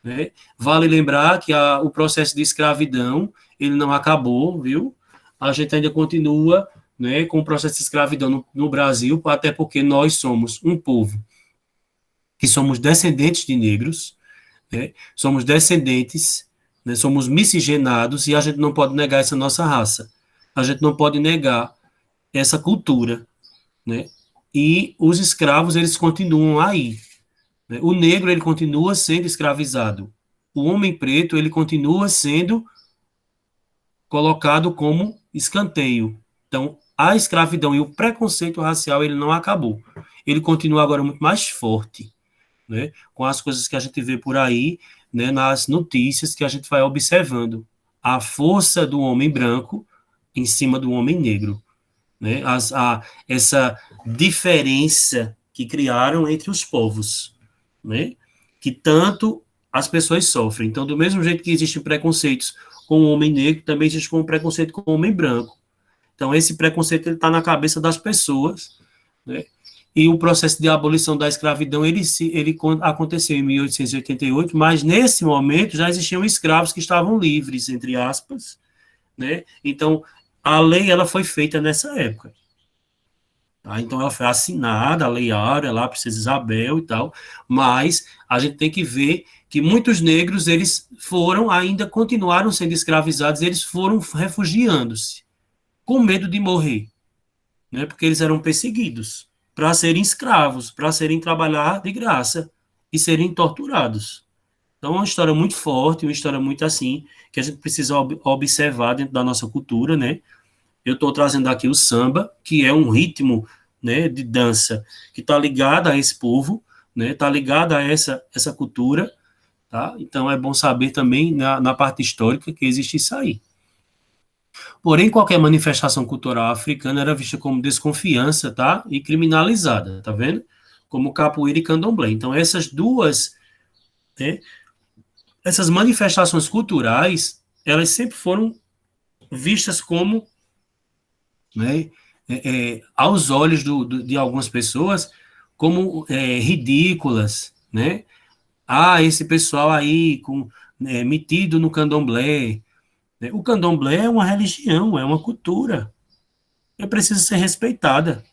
né? Vale lembrar que o processo de escravidão, ele não acabou, viu? A gente ainda continua, né, com o processo de escravidão no Brasil, até porque nós somos um povo que somos descendentes de negros, né? Somos descendentes, né? Somos miscigenados e a gente não pode negar essa nossa raça. A gente não pode negar essa cultura, né? E os escravos, eles continuam aí, né? O negro, ele continua sendo escravizado. O homem preto, ele continua sendo colocado como escanteio. Então, a escravidão e o preconceito racial, ele não acabou. Ele continua agora muito mais forte, né, com as coisas que a gente vê por aí, né, nas notícias que a gente vai observando. A força do homem branco em cima do homem negro, né, essa diferença que criaram entre os povos, né, que tanto as pessoas sofrem. Então, do mesmo jeito que existem preconceitos com o homem negro, também existe um preconceito com o homem branco. Então, esse preconceito está na cabeça das pessoas, né? E o processo de abolição da escravidão, ele aconteceu em 1888, mas nesse momento já existiam escravos que estavam livres, entre aspas, né? Então, a lei, ela foi feita nessa época. Tá? Então, ela foi assinada, a Lei Áurea, lá, Princesa Isabel e tal, mas a gente tem que ver que muitos negros, eles ainda continuaram sendo escravizados, eles foram refugiando-se, com medo de morrer, né? Porque eles eram perseguidos para serem escravos, para serem trabalhar de graça e serem torturados. Então, é uma história muito forte, uma história muito assim, que a gente precisa observar dentro da nossa cultura, né? Eu estou trazendo aqui o samba, que é um ritmo, né, de dança que está ligado a esse povo, né? Está ligado a essa cultura, tá? Então, é bom saber também, na parte histórica, que existe isso aí. Porém, qualquer manifestação cultural africana era vista como desconfiança, tá? E criminalizada, tá vendo? Como capoeira e candomblé. Então, essas duas, né, essas manifestações culturais, elas sempre foram vistas como, né, aos olhos de algumas pessoas, como ridículas, né? Ah, esse pessoal aí metido no candomblé, né? O candomblé é uma religião, é uma cultura, e precisa ser respeitada.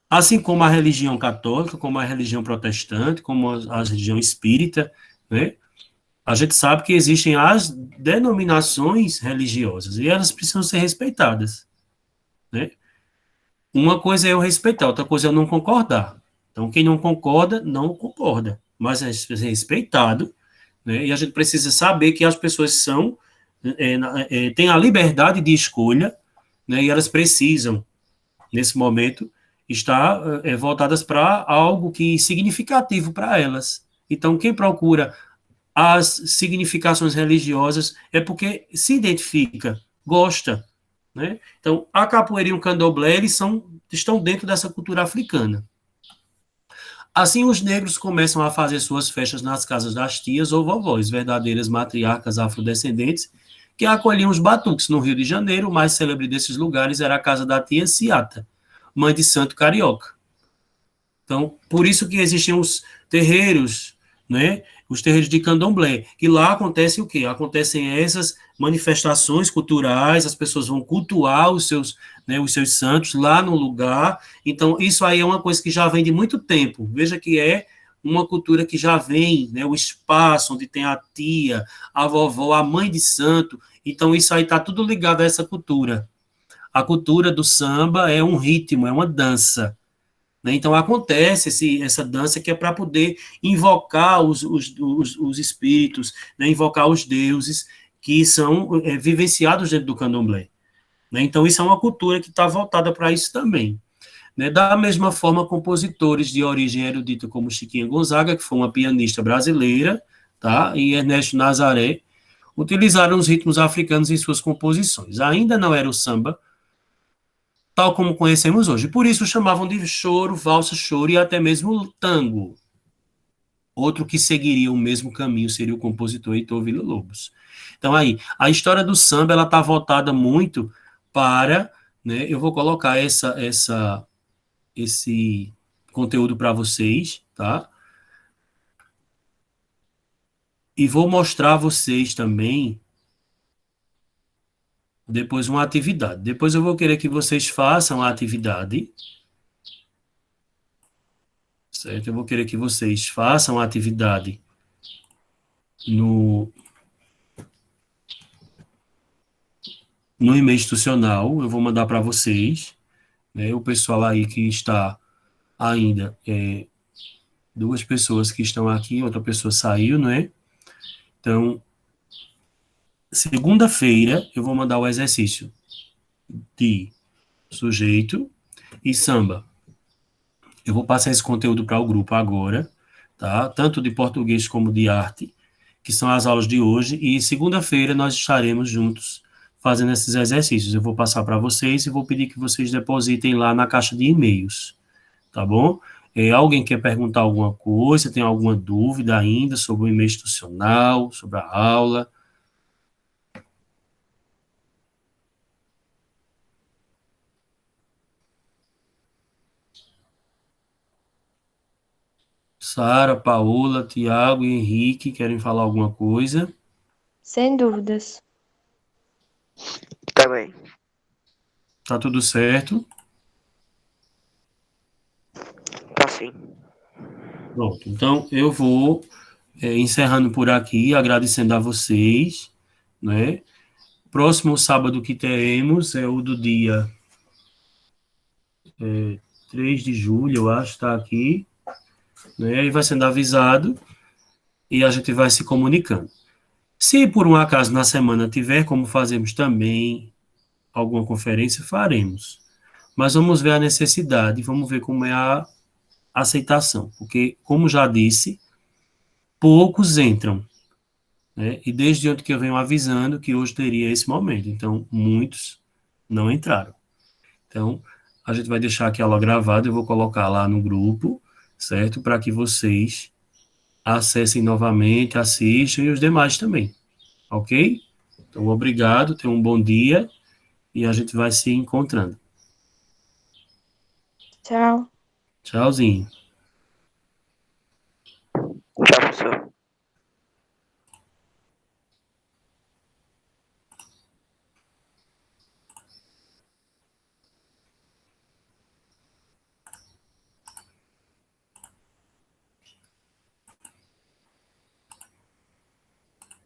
Assim como a religião católica, como a religião protestante, como a religião espírita, né? A gente sabe que existem as denominações religiosas e elas precisam ser respeitadas, né? Uma coisa é eu respeitar, outra coisa é eu não concordar. Então, quem não concorda, não concorda, mas é ser respeitado, né? E a gente precisa saber que as pessoas têm a liberdade de escolha, né? E elas precisam, nesse momento, estar voltadas para algo que significativo para elas. Então, quem procura as significações religiosas é porque se identifica, gosta, né? Então, a capoeira e o candomblé, eles estão dentro dessa cultura africana. Assim, os negros começam a fazer suas festas nas casas das tias ou vovós, verdadeiras matriarcas afrodescendentes, que acolhiam os batuques no Rio de Janeiro. O mais célebre desses lugares era a casa da tia Ciata, mãe de santo carioca. Então, por isso que existem os terreiros, né? Os terreiros de candomblé, que lá acontece o quê? Acontecem essas manifestações culturais, as pessoas vão cultuar né, os seus santos lá no lugar. Então, isso aí é uma coisa que já vem de muito tempo. Veja que é uma cultura que já vem, né, o espaço onde tem a tia, a vovó, a mãe de santo. Então, isso aí está tudo ligado a essa cultura. A cultura do samba é um ritmo, é uma dança, né? Então, acontece essa dança que é para poder invocar os espíritos, né? Invocar os deuses que são vivenciados dentro do candomblé, né? Então, isso é uma cultura que está voltada para isso também, né? Da mesma forma, compositores de origem erudita como Chiquinha Gonzaga, que foi uma pianista brasileira, tá? E Ernesto Nazaré, utilizaram os ritmos africanos em suas composições. Ainda não era o samba, tal como conhecemos hoje. Por isso chamavam de choro, valsa, choro e até mesmo tango. Outro que seguiria o mesmo caminho seria o compositor Heitor Villa-Lobos. Então aí, a história do samba, ela está voltada muito para, né, eu vou colocar esse conteúdo para vocês, tá? E vou mostrar a vocês também depois uma atividade. Depois eu vou querer que vocês façam a atividade, certo? Eu vou querer que vocês façam a atividade no e-mail institucional. Eu vou mandar para vocês, né? O pessoal aí que está ainda, duas pessoas que estão aqui, outra pessoa saiu, né? Então, segunda-feira eu vou mandar o exercício de sujeito e samba. Eu vou passar esse conteúdo para o grupo agora, tá? Tanto de português como de arte, que são as aulas de hoje, e segunda-feira nós estaremos juntos fazendo esses exercícios. Eu vou passar para vocês e vou pedir que vocês depositem lá na caixa de e-mails, tá bom? Alguém quer perguntar alguma coisa, tem alguma dúvida ainda sobre o e-mail institucional, sobre a aula? Sara, Paola, Tiago e Henrique querem falar alguma coisa? Sem dúvidas. Também. Tá tudo certo? Tá sim. Pronto, então eu vou encerrando por aqui, agradecendo a vocês, né? Próximo sábado que teremos é o do dia 3 de julho, eu acho, está aqui, né? E vai sendo avisado e a gente vai se comunicando. Se por um acaso na semana tiver como fazermos também alguma conferência, faremos. Mas vamos ver a necessidade, vamos ver como é a aceitação, porque, como já disse, poucos entram, né? E desde ontem que eu venho avisando que hoje teria esse momento, então muitos não entraram. Então, a gente vai deixar aqui a aula gravada, eu vou colocar lá no grupo, certo? Para que vocês acessem novamente, assistam e os demais também, ok? Então, obrigado, tenham um bom dia e a gente vai se encontrando. Tchau. Tchauzinho.